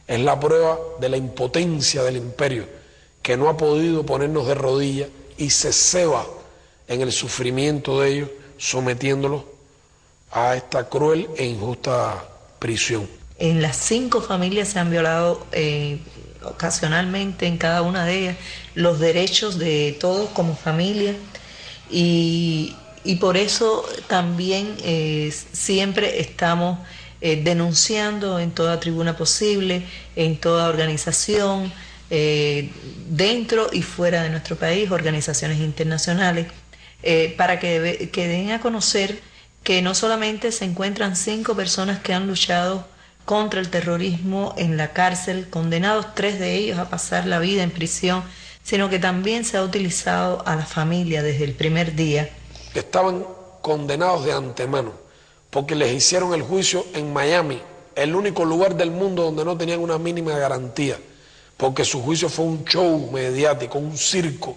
Es la prueba de la impotencia del imperio, que no ha podido ponernos de rodillas y se ceba en el sufrimiento de ellos, sometiéndolos a esta cruel e injusta prisión. En las 5 familias se han violado ocasionalmente, en cada una de ellas, los derechos de todos como familia, y por eso también siempre estamos denunciando en toda tribuna posible, en toda organización, dentro y fuera de nuestro país, organizaciones internacionales, para que den a conocer que no solamente se encuentran 5 personas que han luchado contra el terrorismo en la cárcel, condenados 3 de ellos a pasar la vida en prisión, sino que también se ha utilizado a la familia desde el primer día. Estaban condenados de antemano, porque les hicieron el juicio en Miami, el único lugar del mundo donde no tenían una mínima garantía, porque su juicio fue un show mediático, un circo,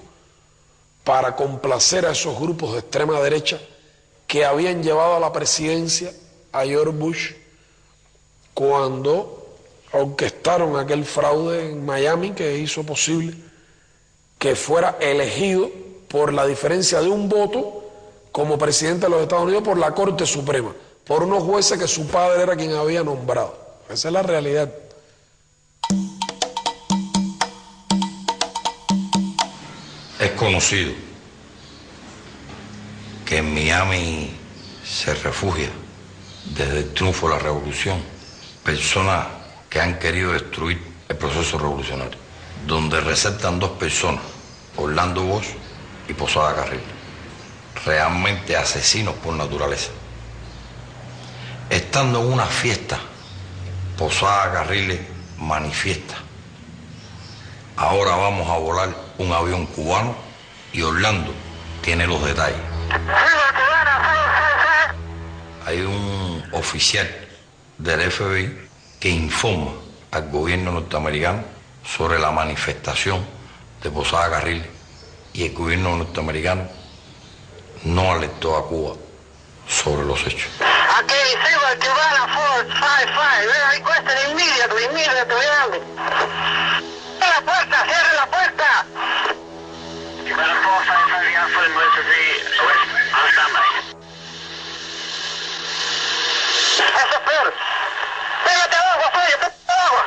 para complacer a esos grupos de extrema derecha que habían llevado a la presidencia a George Bush cuando orquestaron aquel fraude en Miami que hizo posible que fuera elegido por la diferencia de un voto como presidente de los Estados Unidos por la Corte Suprema, por unos jueces que su padre era quien había nombrado. Esa es la realidad. Es conocido que en Miami se refugia desde el triunfo de la revolución personas que han querido destruir el proceso revolucionario, donde resaltan 2 personas, Orlando Bosch y Posada Carril, realmente asesinos por naturaleza. Estando en una fiesta, Posada Carril manifiesta: ahora vamos a volar un avión cubano, y Orlando tiene los detalles. Hay un oficial del FBI que informa al gobierno norteamericano sobre la manifestación de Posada Carriles y el gobierno norteamericano no alertó a Cuba sobre los hechos. Aquí, Civil Cubana Force 55, requested immediately. ¡Cierre la puerta, cierre la puerta! Cubana Force 55, Alpha Emergency, West, on standby. Eso es peor. ¡Pégate al agua, Fabio, pégate al agua!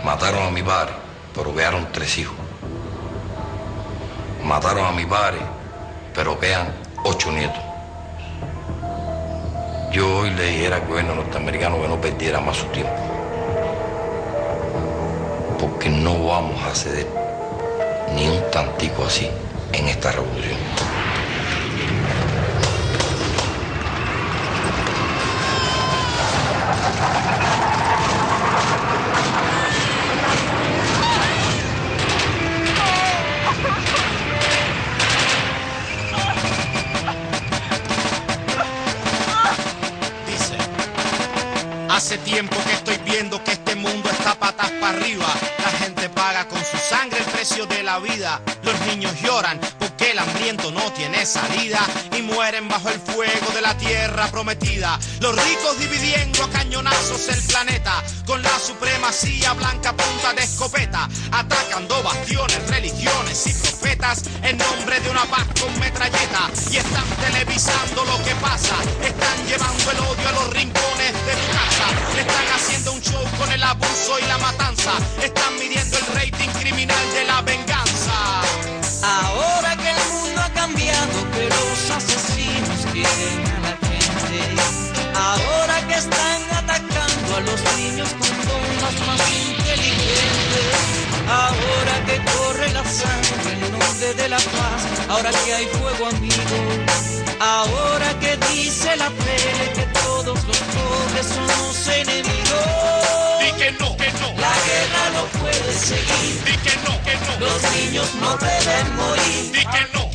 Mataron a mi padre, pero quedaron 3 hijos. Mataron a mi padre, pero quedan 8 nietos. Yo hoy le dijera al gobierno norteamericano que no perdiera más su tiempo, porque no vamos a ceder ni un tantico así en esta revolución. Hace tiempo que estoy viendo que este mundo está patas para arriba. La gente paga con su sangre el precio de la vida. Los niños lloran porque el hambriento no tiene salida y mueren bajo el fuego de la tierra prometida. Los ricos dividiendo a cañonazos el planeta con la supremacía blanca a punta de escopeta, atacando bastiones, religiones y profetas en nombre de una paz con metralleta. Y están televisando lo que pasa, están llevando el odio a los rincones de tu casa, están haciendo un show con el abuso y la matanza, están midiendo el rating criminal de la venganza. Ahora que el mundo ha cambiado, que los asesinos quieren a la gente, ahora que están atacando a los niños con bombas más inteligentes, ahora que corre la sangre en nombre de la paz, ahora que hay fuego amigo, ahora que dice la fe que todos los pobres somos enemigos. Di que no, la guerra no puede seguir. Di que no, los niños no deben morir. Di que no,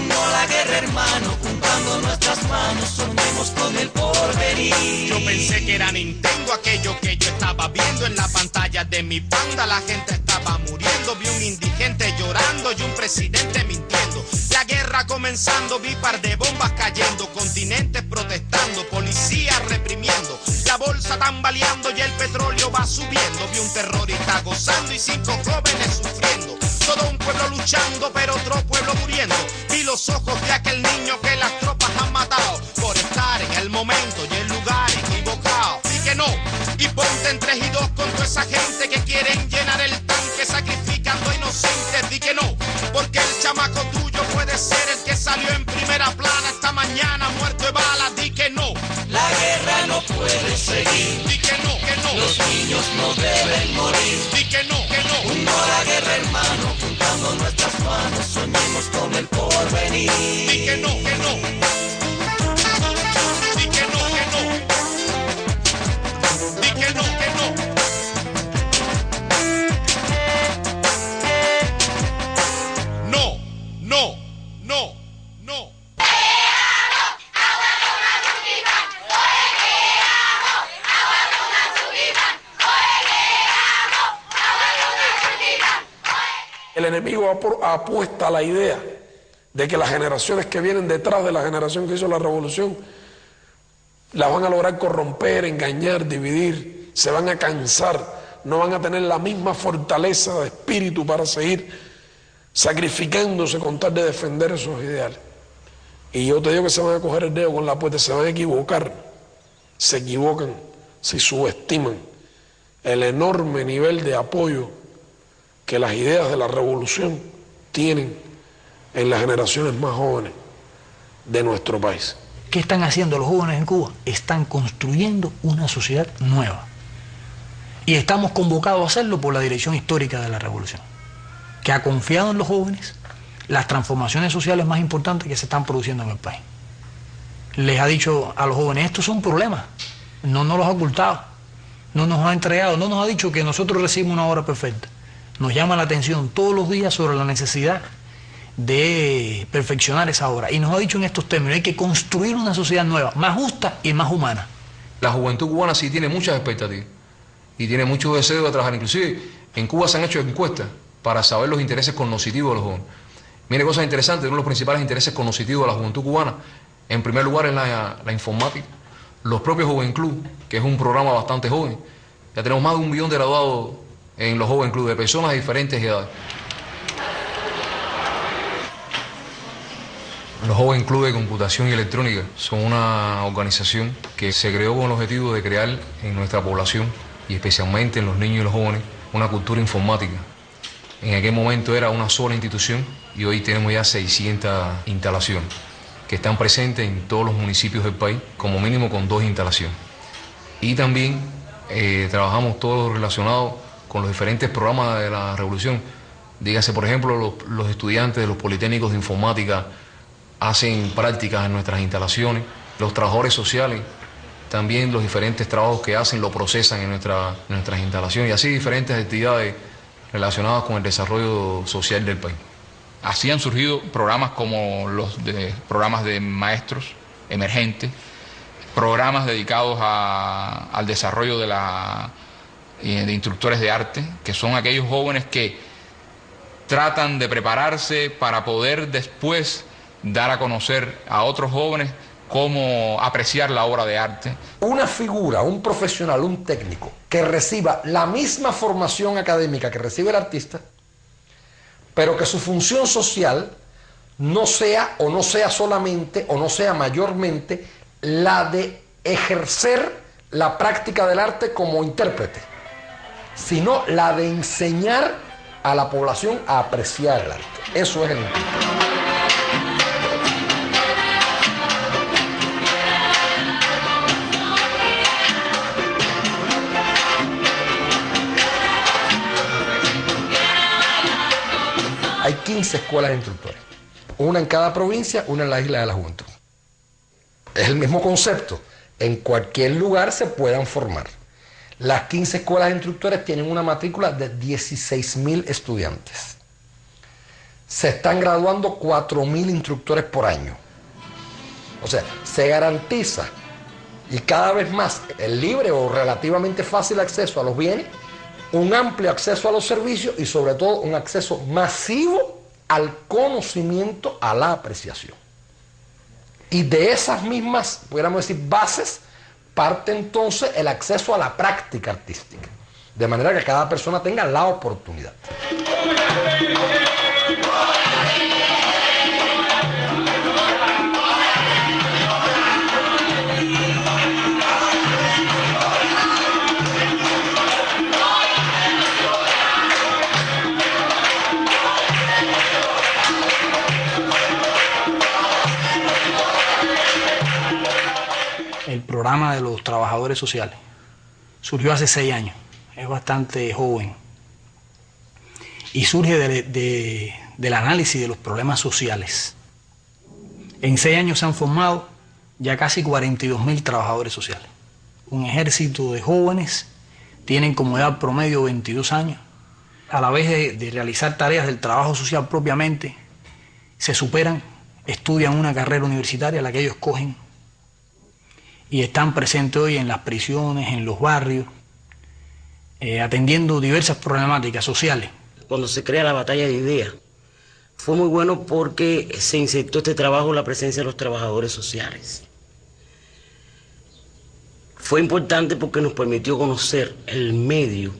no a la guerra, hermano, juntando nuestras manos, soñemos con el porvenir. Yo pensé que era Nintendo aquello que yo estaba viendo en la pantalla de mi panda. La gente estaba muriendo, vi un indigente llorando y un presidente mintiendo. La guerra comenzando, vi par de bombas cayendo, continentes protestando, policías reprimiendo, la bolsa tambaleando y el petróleo va subiendo. Vi un terrorista gozando y 5 jóvenes sufriendo, todo un pueblo luchando pero otro pueblo muriendo. Vi los ojos de aquel niño que las tropas han matado por estar en el momento y el lugar equivocado. Di que no y ponte en 3 y 2 con toda esa gente que quieren llenar el tanque sacrificando a inocentes. Di que no, porque el chamaco tuyo puede ser el que salió en primera plana esta mañana muerto de balas. Di que no, la guerra no puede seguir. Di que no, los niños no deben morir. Di que no, no a la guerra, hermano, juntando nuestras manos, soñemos con el porvenir. Di que no, Di que no, Di que no, No. El enemigo apuesta a la idea de que las generaciones que vienen detrás de la generación que hizo la revolución las van a lograr corromper, engañar, dividir, se van a cansar, no van a tener la misma fortaleza de espíritu para seguir sacrificándose con tal de defender esos ideales. Y yo te digo que se van a coger el dedo con la puerta, se van a equivocar, se equivocan si subestiman el enorme nivel de apoyo que las ideas de la revolución tienen en las generaciones más jóvenes de nuestro país. ¿Qué están haciendo los jóvenes en Cuba? Están construyendo una sociedad nueva. Y estamos convocados a hacerlo por la dirección histórica de la revolución, que ha confiado en los jóvenes las transformaciones sociales más importantes que se están produciendo en el país. Les ha dicho a los jóvenes, estos son problemas, no nos los ha ocultado, no nos ha entregado, no nos ha dicho que nosotros recibimos una obra perfecta. Nos llama la atención todos los días sobre la necesidad de perfeccionar esa obra. Y nos ha dicho en estos términos, hay que construir una sociedad nueva, más justa y más humana. La juventud cubana sí tiene muchas expectativas y tiene mucho deseo de trabajar. Inclusive en Cuba se han hecho encuestas para saber los intereses cognitivos de los jóvenes. Mire, cosas interesantes, uno de los principales intereses cognitivos de la juventud cubana, en primer lugar, es la informática. Los propios Joven Club, que es un programa bastante joven, ya tenemos más de 1 millón de graduados en los Joven Club, de personas de diferentes edades. Los Joven Club de Computación y Electrónica son una organización que se creó con el objetivo de crear en nuestra población, y especialmente en los niños y los jóvenes, una cultura informática. En aquel momento era una sola institución y hoy tenemos ya 600 instalaciones que están presentes en todos los municipios del país, como mínimo con 2 instalaciones. Y también trabajamos todo lo relacionado con los diferentes programas de la revolución. Dígase, por ejemplo, los estudiantes de los politécnicos de informática hacen prácticas en nuestras instalaciones, los trabajadores sociales, también los diferentes trabajos que hacen lo procesan en nuestras instalaciones, y así diferentes actividades relacionadas con el desarrollo social del país. Así han surgido programas como programas de maestros emergentes, programas dedicados al desarrollo de instructores de arte, que son aquellos jóvenes que tratan de prepararse para poder después dar a conocer a otros jóvenes cómo apreciar la obra de arte. Una figura, un profesional, un técnico que reciba la misma formación académica que recibe el artista, pero que su función social no sea solamente o no sea mayormente la de ejercer la práctica del arte como intérprete, sino la de enseñar a la población a apreciar el arte. Eso es el intento. Hay 15 escuelas de instructores, una en cada provincia, una en la Isla de la Juventud. Es el mismo concepto, en cualquier lugar se puedan formar. Las 15 escuelas de instructores tienen una matrícula de 16.000 estudiantes. Se están graduando 4.000 instructores por año. O sea, se garantiza, y cada vez más, el libre o relativamente fácil acceso a los bienes, un amplio acceso a los servicios y sobre todo un acceso masivo al conocimiento, a la apreciación. Y de esas mismas, pudiéramos decir, bases, parte entonces el acceso a la práctica artística, de manera que cada persona tenga la oportunidad. El programa de los trabajadores sociales surgió hace 6 años, es bastante joven y surge del análisis de los problemas sociales. En 6 años se han formado ya casi 42.000 trabajadores sociales, un ejército de jóvenes, tienen como edad promedio 22 años, a la vez de realizar tareas del trabajo social propiamente, se superan, estudian una carrera universitaria, la que ellos cogen, y están presentes hoy en las prisiones, en los barrios, atendiendo diversas problemáticas sociales. Cuando se crea la batalla de ideas, fue muy bueno porque se insertó este trabajo en la presencia de los trabajadores sociales. Fue importante porque nos permitió conocer el medio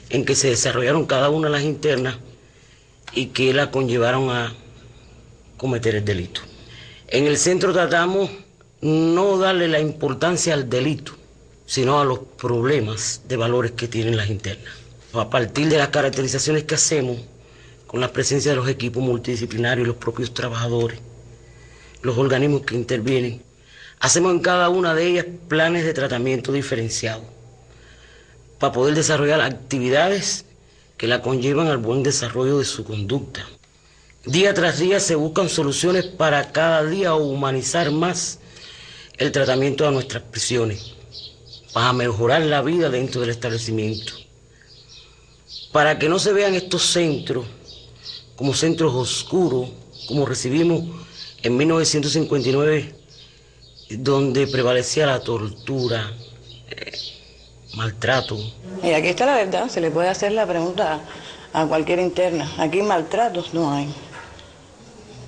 en que se desarrollaron cada una de las internas y que la conllevaron a cometer el delito. En el centro tratamos no darle la importancia al delito, sino a los problemas de valores que tienen las internas. A partir de las caracterizaciones que hacemos, con la presencia de los equipos multidisciplinarios, los propios trabajadores, los organismos que intervienen, hacemos en cada una de ellas planes de tratamiento diferenciado para poder desarrollar actividades que la conllevan al buen desarrollo de su conducta. Día tras día se buscan soluciones para cada día humanizar más el tratamiento de nuestras prisiones, para mejorar la vida dentro del establecimiento, para que no se vean estos centros como centros oscuros, como recibimos en 1959, donde prevalecía la tortura, maltrato. Y aquí está la verdad, se le puede hacer la pregunta a cualquier interna. Aquí maltratos no hay.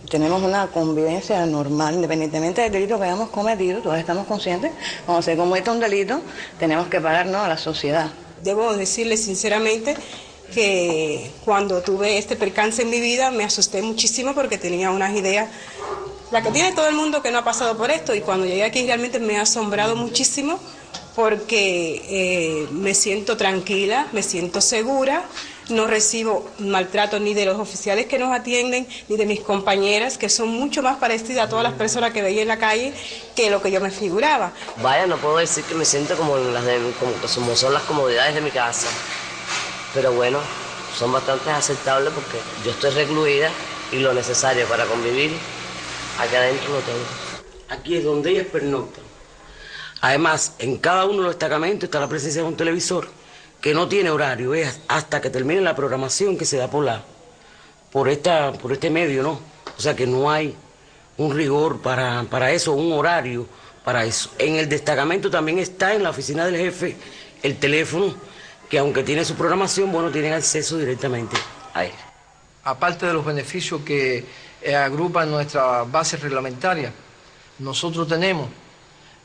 Tenemos una convivencia normal, independientemente del delito que hayamos cometido, todos estamos conscientes, cuando se comete un delito, tenemos que pagarnos a la sociedad. Debo decirle sinceramente que cuando tuve este percance en mi vida me asusté muchísimo porque tenía unas ideas, la que tiene todo el mundo que no ha pasado por esto, y cuando llegué aquí realmente me ha asombrado muchísimo porque me siento tranquila, me siento segura, no recibo maltrato ni de los oficiales que nos atienden, ni de mis compañeras, que son mucho más parecidas a todas las personas que veía en la calle que lo que yo me figuraba. Vaya, no puedo decir que me siento como son las comodidades de mi casa, pero bueno, son bastante aceptables porque yo estoy recluida y lo necesario para convivir aquí adentro lo tengo. Aquí es donde ellas pernoctan. Además, en cada uno de los destacamentos está la presencia de un televisor que no tiene horario, es hasta que termine la programación que se da por este medio, ¿no? O sea que no hay un rigor para eso, un horario para eso. En el destacamento también está en la oficina del jefe el teléfono, que aunque tiene su programación, bueno, tienen acceso directamente a él. Aparte de los beneficios que agrupan nuestra base reglamentaria, nosotros tenemos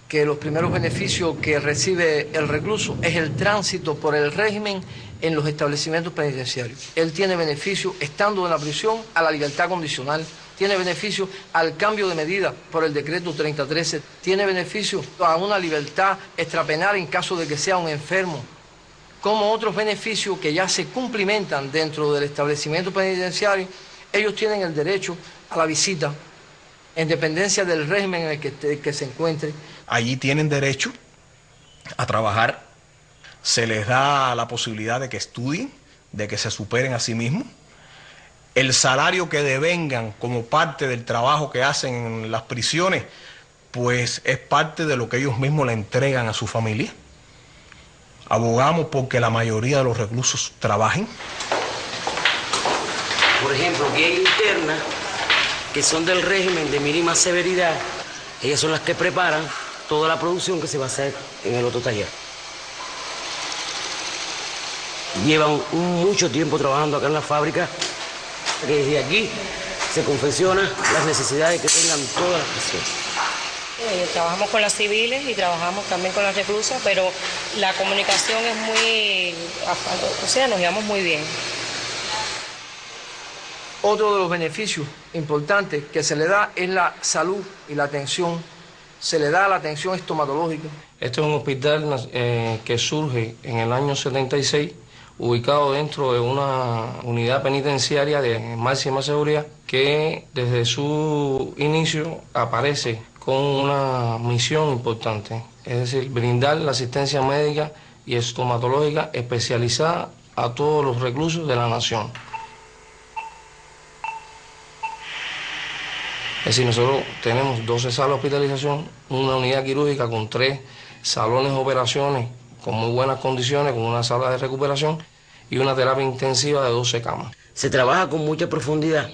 que los primeros beneficios que recibe el recluso es el tránsito por el régimen en los establecimientos penitenciarios. Él tiene beneficio estando en la prisión a la libertad condicional, tiene beneficio al cambio de medida por el decreto 3013, tiene beneficio a una libertad extrapenal en caso de que sea un enfermo, como otros beneficios que ya se cumplimentan dentro del establecimiento penitenciario. Ellos tienen el derecho a la visita, en dependencia del régimen en el que se encuentre. Allí tienen derecho a trabajar, se les da la posibilidad de que estudien, de que se superen a sí mismos. El salario que devengan como parte del trabajo que hacen en las prisiones, pues es parte de lo que ellos mismos le entregan a su familia. Abogamos porque la mayoría de los reclusos trabajen. Por ejemplo, aquí hay internas que son del régimen de mínima severidad. Ellas son las que preparan toda la producción que se va a hacer en el otro taller. Llevan mucho tiempo trabajando acá en la fábrica, que desde aquí se confeccionan las necesidades que tengan todas las prisiones. Trabajamos con las civiles y trabajamos también con las reclusas, pero la comunicación es muy... O sea, nos llevamos muy bien. Otro de los beneficios importantes que se le da es la salud y la atención. Se le da la atención estomatológica. Este es un hospital que surge en el año 76, ubicado dentro de una unidad penitenciaria de máxima seguridad, que desde su inicio aparece con una misión importante, es decir, brindar la asistencia médica y estomatológica especializada a todos los reclusos de la nación. Es decir, nosotros tenemos 12 salas de hospitalización, una unidad quirúrgica con 3 salones de operaciones con muy buenas condiciones, con una sala de recuperación y una terapia intensiva de 12 camas. Se trabaja con mucha profundidad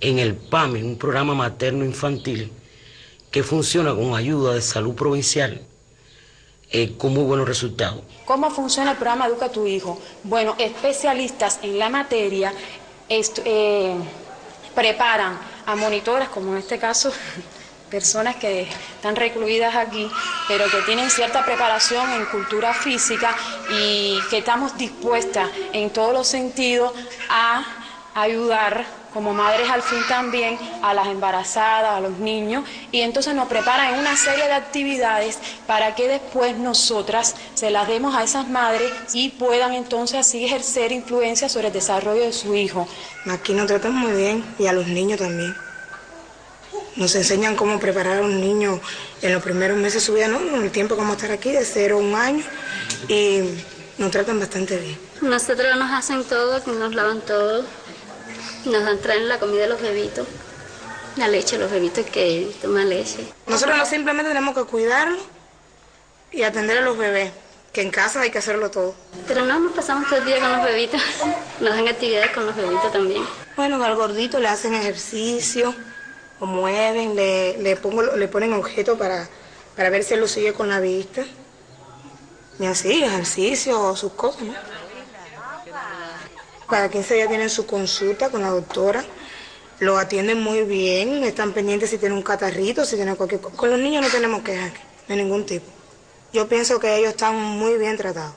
en el PAMI, un programa materno-infantil que funciona con ayuda de salud provincial con muy buenos resultados. ¿Cómo funciona el programa Educa a tu Hijo? Bueno, especialistas en la materia preparan a monitoras, como en este caso, personas que están recluidas aquí, pero que tienen cierta preparación en cultura física y que estamos dispuestas en todos los sentidos a ayudar como madres al fin también a las embarazadas, a los niños, y entonces nos preparan en una serie de actividades para que después nosotras se las demos a esas madres y puedan entonces así ejercer influencia sobre el desarrollo de su hijo. Aquí nos tratan muy bien y a los niños también. Nos enseñan cómo preparar a un niño en los primeros meses de su vida, ¿no? En el tiempo que vamos a estar aquí, de 0 a 1 año, y nos tratan bastante bien. Nosotros nos hacen todo, nos lavan todo, nos traen la comida a los bebitos, la leche, los bebitos que toman leche. Nosotros no simplemente tenemos que cuidarlos y atender a los bebés, que en casa hay que hacerlo todo. Pero no, nos pasamos todo el día con los bebitos. Nos dan actividades con los bebitos también. Bueno, al gordito le hacen ejercicio, lo mueven, le ponen objetos para ver si él lo sigue con la vista. Y así, ejercicio, sus cosas, ¿no? Cada 15 días tienen su consulta con la doctora. Lo atienden muy bien, están pendientes si tiene un catarrito, si tiene cualquier cosa. Con los niños no tenemos quejas de ningún tipo. Yo pienso que ellos están muy bien tratados.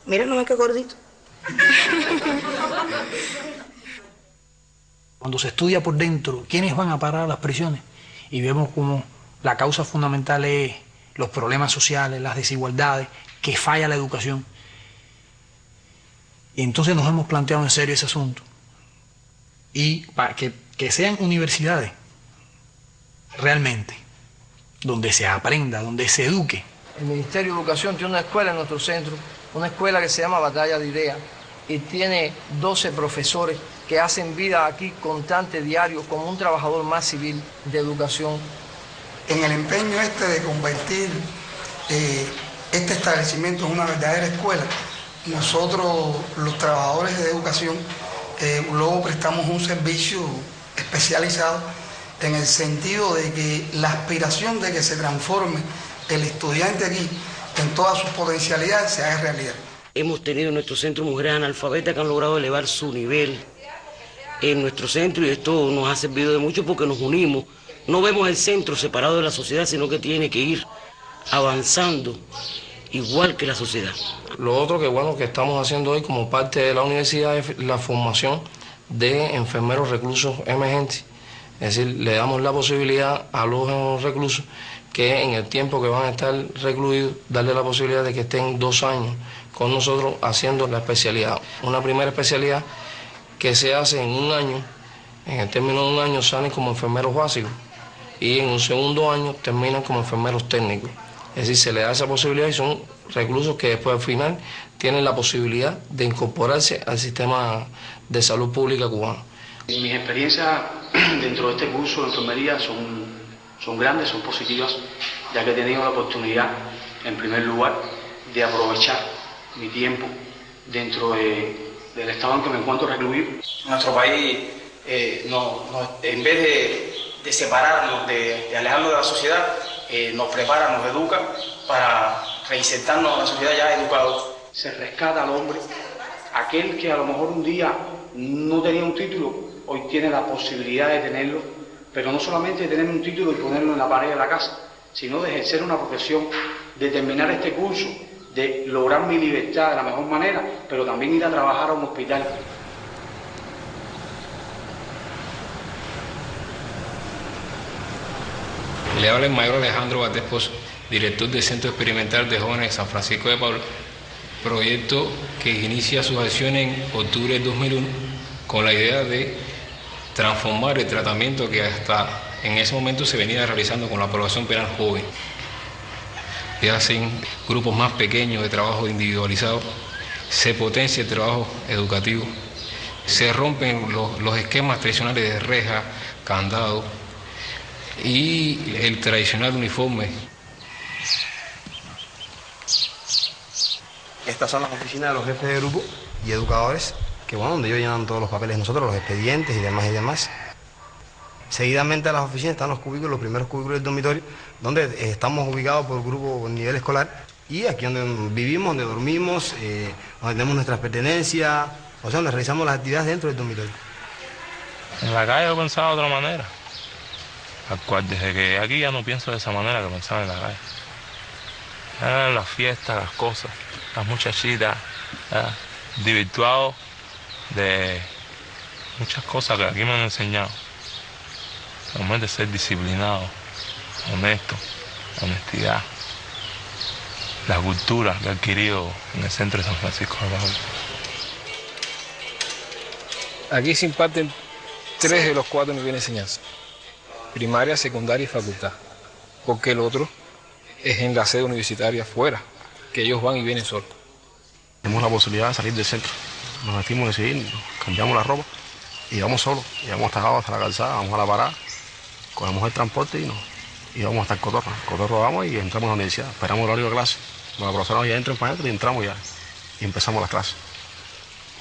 Miren, no ven qué gordito. Cuando se estudia por dentro quiénes van a parar a las prisiones y vemos como la causa fundamental es los problemas sociales, las desigualdades, que falla la educación. Y entonces nos hemos planteado en serio ese asunto. Y para que sean universidades realmente, donde se aprenda, donde se eduque. El Ministerio de Educación tiene una escuela en nuestro centro, una escuela que se llama Batalla de Ideas, y tiene 12 profesores que hacen vida aquí constante, diario, como un trabajador más civil de educación. En el empeño de convertir este establecimiento en una verdadera escuela, nosotros, los trabajadores de educación, luego prestamos un servicio especializado en el sentido de que la aspiración de que se transforme el estudiante aquí en todas sus potencialidades se haga realidad. Hemos tenido en nuestro centro mujeres analfabetas que han logrado elevar su nivel en nuestro centro, y esto nos ha servido de mucho porque nos unimos. No vemos el centro separado de la sociedad, sino que tiene que ir avanzando igual que la sociedad. Lo otro que estamos haciendo hoy como parte de la universidad es la formación de enfermeros reclusos emergentes. Es decir, le damos la posibilidad a los reclusos que en el tiempo que van a estar recluidos, darle la posibilidad de que estén 2 años con nosotros haciendo la especialidad. Una primera especialidad que se hace en 1 año, en el término de 1 año salen como enfermeros básicos y en un segundo año terminan como enfermeros técnicos. Es decir, se le da esa posibilidad y son reclusos que después al final tienen la posibilidad de incorporarse al sistema de salud pública cubano. Mis experiencias dentro de este curso de enfermería son grandes, son positivas, ya que he tenido la oportunidad, en primer lugar, de aprovechar mi tiempo dentro del estado en que me encuentro recluido. Nuestro país, en vez de separarnos, de alejarnos de la sociedad, nos prepara, nos educa para reinsertarnos en la sociedad ya educados. Se rescata al hombre, aquel que a lo mejor un día no tenía un título, hoy tiene la posibilidad de tenerlo, pero no solamente de tener un título y ponerlo en la pared de la casa, sino de ejercer una profesión, de terminar este curso, de lograr mi libertad de la mejor manera, pero también ir a trabajar a un hospital. Le habla el mayor Alejandro Valdés Pozo, director del Centro Experimental de Jóvenes de San Francisco de Paula, proyecto que inicia sus acciones en octubre del 2001 con la idea de transformar el tratamiento que hasta en ese momento se venía realizando con la población penal joven. Se hacen grupos más pequeños de trabajo individualizado, se potencia el trabajo educativo, se rompen los esquemas tradicionales de reja, candado y el tradicional uniforme. Estas son las oficinas de los jefes de grupo y educadores, que bueno, donde ellos llenan todos los papeles nosotros, los expedientes y demás. Seguidamente a las oficinas están los cubículos, los primeros cubículos del dormitorio, donde estamos ubicados por grupo en nivel escolar, y aquí donde vivimos, donde dormimos, donde tenemos nuestras pertenencias, o sea, donde realizamos las actividades dentro del dormitorio. En la calle yo pensaba de otra manera, al cual desde que aquí ya no pienso de esa manera que pensaba en la calle. Las fiestas, las cosas, las muchachitas, divirtuado de muchas cosas que aquí me han enseñado. Realmente ser disciplinado, honesto, honestidad, la cultura que he adquirido en el centro de San Francisco de Paula. Aquí se imparten 3 de los 4 niveles de enseñanza: primaria, secundaria y facultad, porque el otro es en la sede universitaria fuera, que ellos van y vienen solos. Tenemos la posibilidad de salir del centro, nos vestimos de civil, cambiamos la ropa y vamos solos, llegamos hasta la calzada, vamos a la parada, cogemos el transporte y y vamos hasta el Cotorro. Cotorro vamos y entramos a la universidad. Esperamos el horario de clase. Los profesores ya entran para adentro y entramos ya. Y empezamos las clases.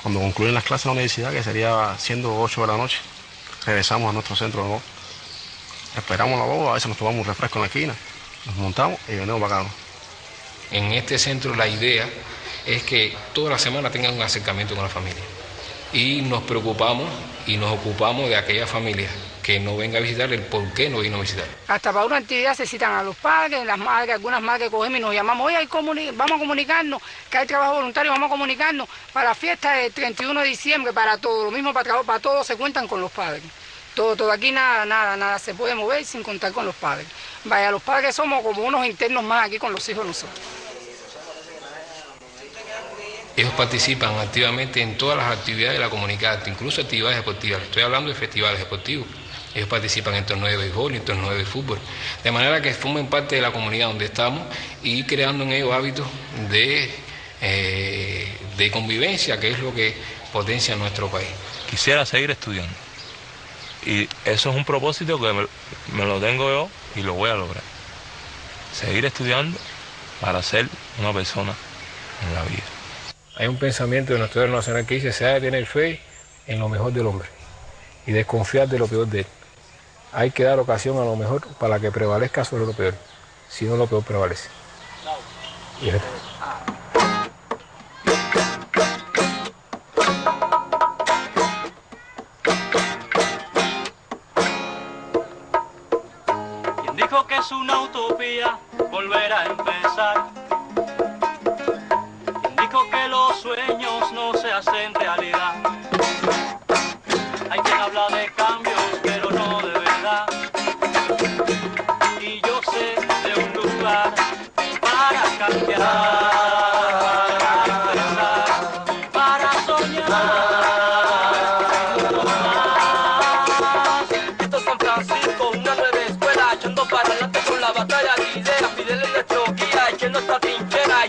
Cuando concluyen las clases en la universidad, que sería siendo 8 de la noche, regresamos a nuestro centro de nuevo. Esperamos la boba, a veces nos tomamos un refresco en la esquina, nos montamos y venimos para acá. En este centro la idea es que toda la semana tengan un acercamiento con la familia. Y nos preocupamos y nos ocupamos de aquella familia que no venga a visitar, el por qué no vino a visitar. Hasta para una actividad se citan a los padres, las madres, algunas madres cogemos y nos llamamos, oye, vamos a comunicarnos, que hay trabajo voluntario, vamos a comunicarnos para la fiesta del 31 de diciembre, para todo, lo mismo para todos se cuentan con los padres. Todo, aquí nada se puede mover sin contar con los padres. Vaya, los padres somos como unos internos más aquí con los hijos de nosotros. Ellos participan activamente en todas las actividades de la comunidad, incluso actividades deportivas. Estoy hablando de festivales deportivos. Ellos participan en torneos de béisbol, en torneos de fútbol. De manera que formen parte de la comunidad donde estamos y creando en ellos hábitos de convivencia, que es lo que potencia nuestro país. Quisiera seguir estudiando. Y eso es un propósito que me lo tengo yo y lo voy a lograr. Seguir estudiando para ser una persona en la vida. Hay un pensamiento de nuestro héroe nacional que dice: se ha de tener fe en lo mejor del hombre y desconfiar de lo peor de él. Hay que dar ocasión a lo mejor para que prevalezca sobre lo peor, si no lo peor prevalece. Quien dijo que es una utopía volver a empezar. Quien dijo que los sueños no se hacen realidad. Hay quien habla de cambios, pero no de verdad. Y yo sé de un lugar para cambiar.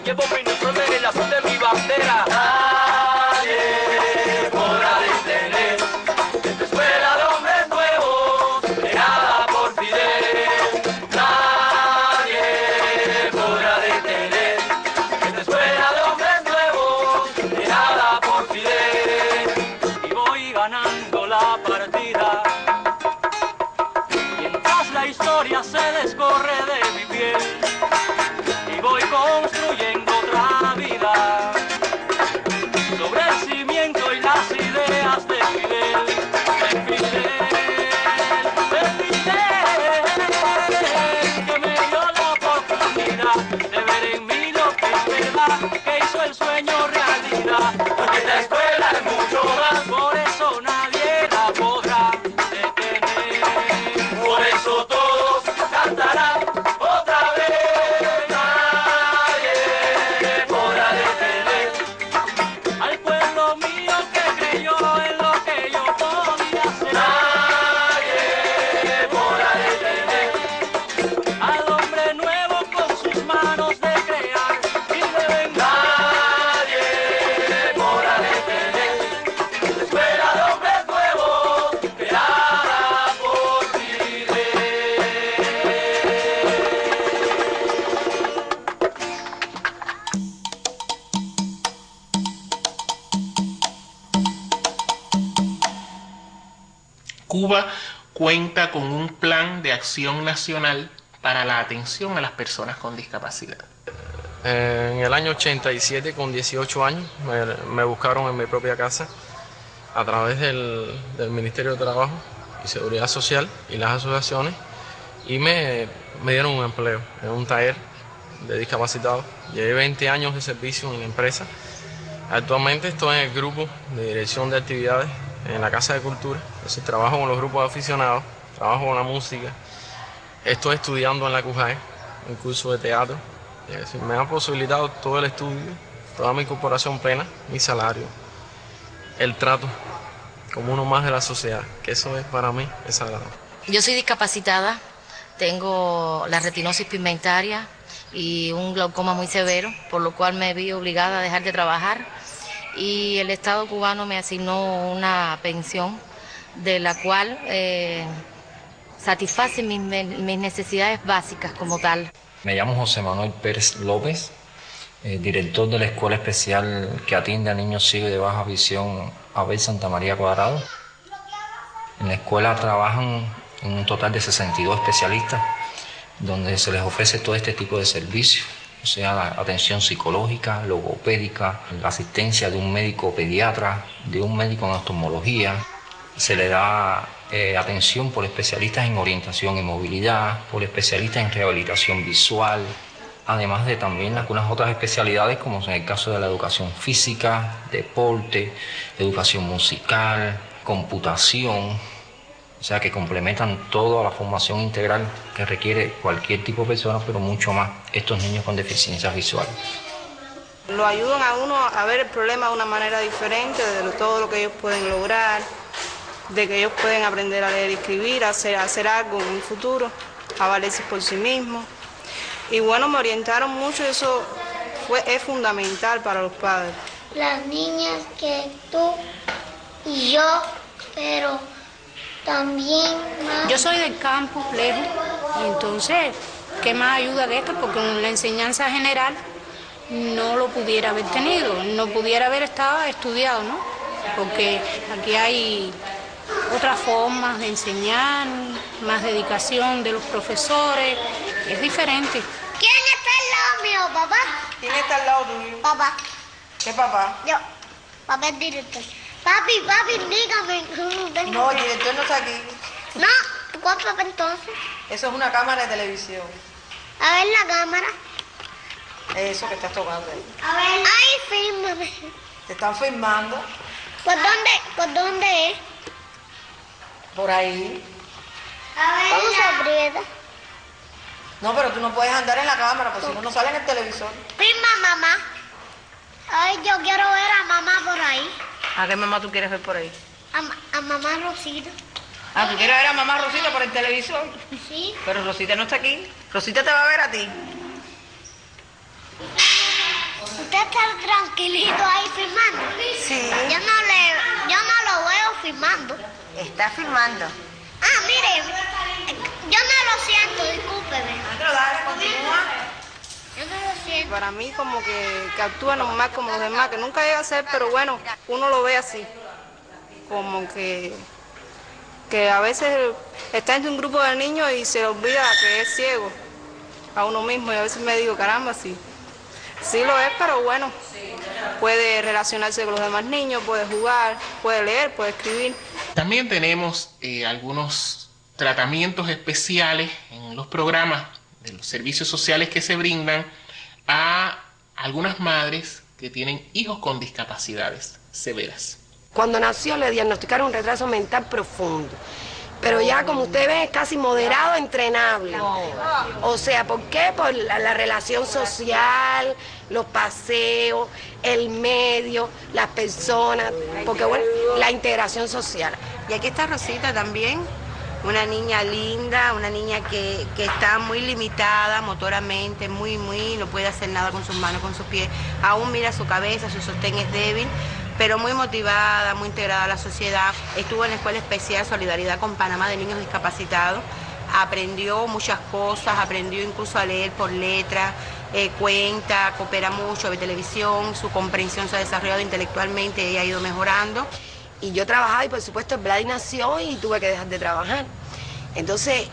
Llevo mi uniforme en el azul de mi bandera. Nadie podrá detener esta escuela de hombres nuevos creada por Fidel. Nadie podrá detener esta escuela de hombres nuevos creada por Fidel. Y voy ganando la partida mientras la historia se descorre de mi piel. Y voy construyendo otra vida sobre el cimiento y las ideas de Fidel, que me dio la oportunidad de ver en mí lo que es verdad, que hizo el sueño realidad, porque esta escuela es mucho más, por eso nadie la podrá detener, por eso todos cantarán otra vez. Cuba cuenta con un plan de acción nacional para la atención a las personas con discapacidad. En el año 87, con 18 años, me buscaron en mi propia casa a través del Ministerio de Trabajo y Seguridad Social y las asociaciones y me dieron un empleo en un taller de discapacitados. Llevé 20 años de servicio en la empresa. Actualmente estoy en el grupo de dirección de actividades en la Casa de Cultura, es decir, trabajo con los grupos de aficionados, trabajo con la música, estoy estudiando en la CUJAE, un curso de teatro, es decir, me han posibilitado todo el estudio, toda mi incorporación plena, mi salario, el trato como uno más de la sociedad, que eso es para mí es sagrado. Yo soy discapacitada, tengo la retinosis pigmentaria y un glaucoma muy severo, por lo cual me vi obligada a dejar de trabajar. Y el Estado cubano me asignó una pensión de la cual satisface mis necesidades básicas como tal. Me llamo José Manuel Pérez López, director de la Escuela Especial que atiende a niños ciegos y de baja visión Abel Santa María Cuadrado. En la escuela trabajan un total de 62 especialistas, donde se les ofrece todo este tipo de servicios, o sea, la atención psicológica, logopédica, la asistencia de un médico pediatra, de un médico en oftalmología. Se le da atención por especialistas en orientación y movilidad, por especialistas en rehabilitación visual, además de también algunas otras especialidades como en el caso de la educación física, deporte, educación musical, computación, o sea que complementan toda la formación integral que requiere cualquier tipo de persona, pero mucho más estos niños con deficiencias visuales. Lo ayudan a uno a ver el problema de una manera diferente, de todo lo que ellos pueden lograr, de que ellos pueden aprender a leer y escribir, a hacer algo en un futuro, a valerse por sí mismos. Y bueno, me orientaron mucho y eso es fundamental para los padres. Las niñas que tú y yo, pero también más... Yo soy del campo, lejos, y entonces, ¿qué más ayuda que esto? Porque en la enseñanza general no lo pudiera haber tenido, no pudiera haber estado estudiado, ¿no? Porque aquí hay otras formas de enseñar, más dedicación de los profesores, es diferente. ¿Quién está al lado mío, papá? ¿Quién está al lado tuyo? Papá. ¿Qué papá? Yo. Papá es director. Papi, dígame. No, el director no está aquí. No, ¿cuál papá entonces? Eso es una cámara de televisión. A ver la cámara. Eso que estás tocando ahí. A ver. Ay, fírmame. Te están filmando. ¿Por dónde es? Por ahí. A ver. ¿Cómo se aprieta? No, pero tú no puedes andar en la cámara, porque si no, no sale en el televisor. Firma, mamá. Ay, yo quiero ver a mamá por ahí. ¿A qué mamá tú quieres ver por ahí? A mamá Rosita. Ah, ¿tú quieres ver a mamá Rosita por el televisor? Sí. Pero Rosita no está aquí. Rosita te va a ver a ti. ¿Usted está tranquilito ahí filmando? Sí. Yo no lo veo filmando. Está filmando. Ah, mire, yo no lo siento, discúlpeme. Pero dale, continúa. Yo no lo siento. Para mí como que actúa normal como los demás, que nunca llega a ser, pero bueno, uno lo ve así. Como que a veces está entre un grupo de niños y se olvida que es ciego a uno mismo, y a veces me digo, caramba, sí lo es, pero bueno, puede relacionarse con los demás niños, puede jugar, puede leer, puede escribir. También tenemos algunos tratamientos especiales en los programas de los servicios sociales que se brindan a algunas madres que tienen hijos con discapacidades severas. Cuando nació le diagnosticaron un retraso mental profundo, pero ya como usted ve es casi moderado, entrenable. O sea, ¿por qué? Por la relación social, los paseos, el medio, las personas, porque bueno, la integración social. Y aquí está Rosita también, una niña linda, una niña que está muy limitada motoramente, no puede hacer nada con sus manos, con sus pies. Aún mira su cabeza, su sostén es débil, pero muy motivada, muy integrada a la sociedad. Estuvo en la Escuela Especial Solidaridad con Panamá de Niños Discapacitados. Aprendió muchas cosas, aprendió incluso a leer por letra, cuenta, coopera mucho, ve televisión, su comprensión se ha desarrollado intelectualmente, ella ha ido mejorando. Y yo trabajaba y por supuesto Vladi nació y tuve que dejar de trabajar. Entonces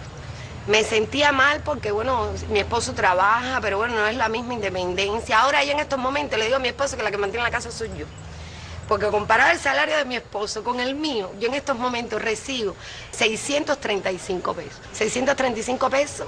me sentía mal porque bueno, mi esposo trabaja, pero bueno, no es la misma independencia. Ahora yo en estos momentos le digo a mi esposo que la que mantiene la casa soy yo. Porque comparado el salario de mi esposo con el mío, yo en estos momentos recibo 635 pesos. 635 pesos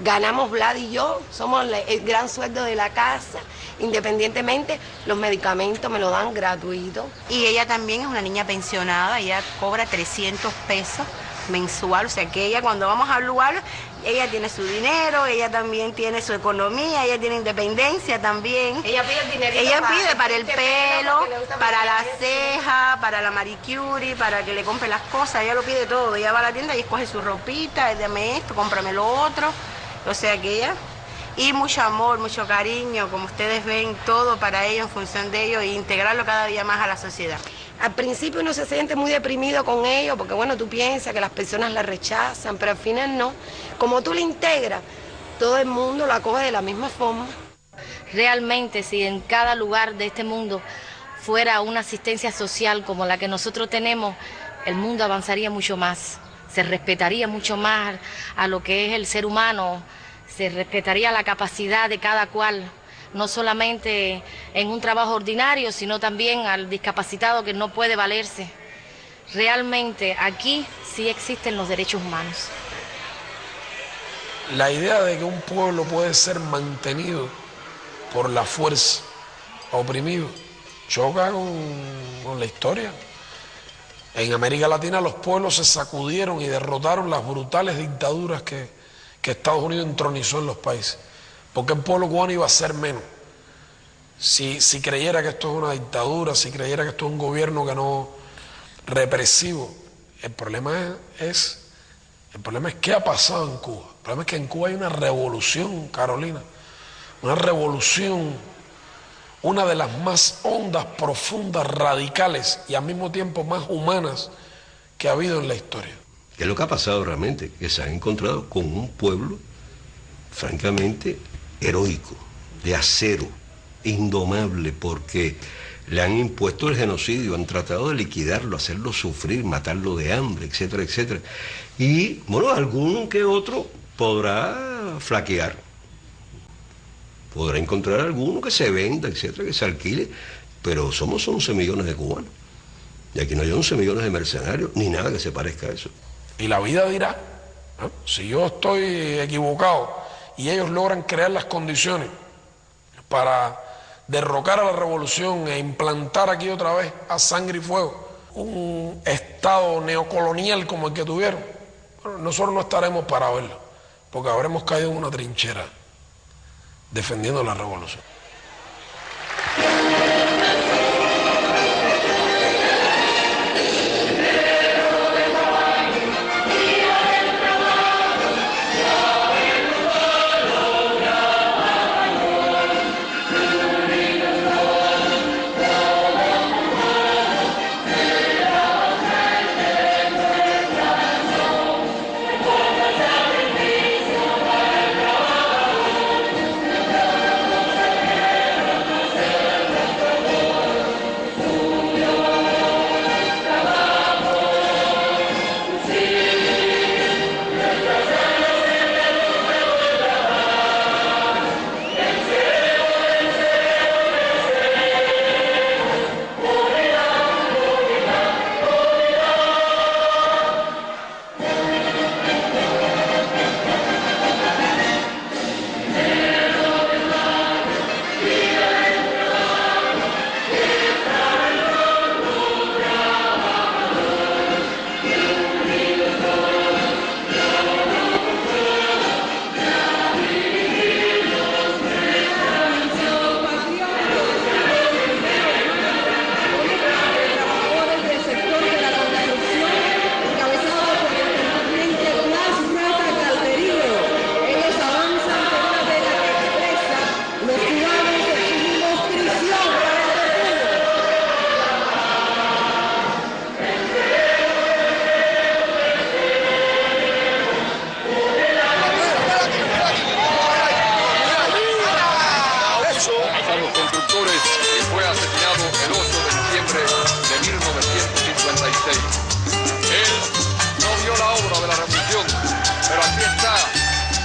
ganamos Vlad y yo, somos el gran sueldo de la casa. Independientemente, los medicamentos me los dan gratuitos. Y ella también es una niña pensionada, ella cobra 300 pesos mensual, o sea que ella cuando vamos a lugar, ella tiene su dinero, ella también tiene su economía, ella tiene independencia también. Ella pide el dinero. Ella pide para el pelo, para la ceja, para la manicure, para que le compre las cosas, ella lo pide todo. Ella va a la tienda y escoge su ropita, dame esto, cómprame lo otro. O sea que ella, y mucho amor, mucho cariño, como ustedes ven, todo para ellos, en función de ellos, e integrarlo cada día más a la sociedad. Al principio uno se siente muy deprimido con ello, porque bueno, tú piensas que las personas la rechazan, pero al final no. Como tú la integras, todo el mundo la acoge de la misma forma. Realmente, si en cada lugar de este mundo fuera una asistencia social como la que nosotros tenemos, el mundo avanzaría mucho más, se respetaría mucho más a lo que es el ser humano, se respetaría la capacidad de cada cual, no solamente en un trabajo ordinario, sino también al discapacitado que no puede valerse. Realmente aquí sí existen los derechos humanos. La idea de que un pueblo puede ser mantenido por la fuerza, oprimido, choca con la historia. En América Latina los pueblos se sacudieron y derrotaron las brutales dictaduras que Estados Unidos entronizó en los países. Porque el pueblo cubano iba a ser menos. Si creyera que esto es una dictadura, si creyera que esto es un gobierno que no represivo, el problema es qué ha pasado en Cuba. El problema es que en Cuba hay una revolución, Carolina, una revolución, una de las más hondas, profundas, radicales y al mismo tiempo más humanas que ha habido en la historia. ¿Qué es lo que ha pasado realmente? Que se han encontrado con un pueblo francamente heroico, de acero, indomable, porque le han impuesto el genocidio, han tratado de liquidarlo, hacerlo sufrir, matarlo de hambre, etcétera, etcétera. Y, bueno, alguno que otro podrá flaquear, podrá encontrar alguno que se venda, etcétera, que se alquile, pero somos 11 millones de cubanos. Y aquí no hay 11 millones de mercenarios, ni nada que se parezca a eso. Y la vida dirá, ¿no? Si yo estoy equivocado y ellos logran crear las condiciones para derrocar a la revolución e implantar aquí otra vez a sangre y fuego un estado neocolonial como el que tuvieron, bueno, nosotros no estaremos para verlo, porque habremos caído en una trinchera defendiendo la revolución.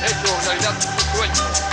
Hecho realidad su sueño.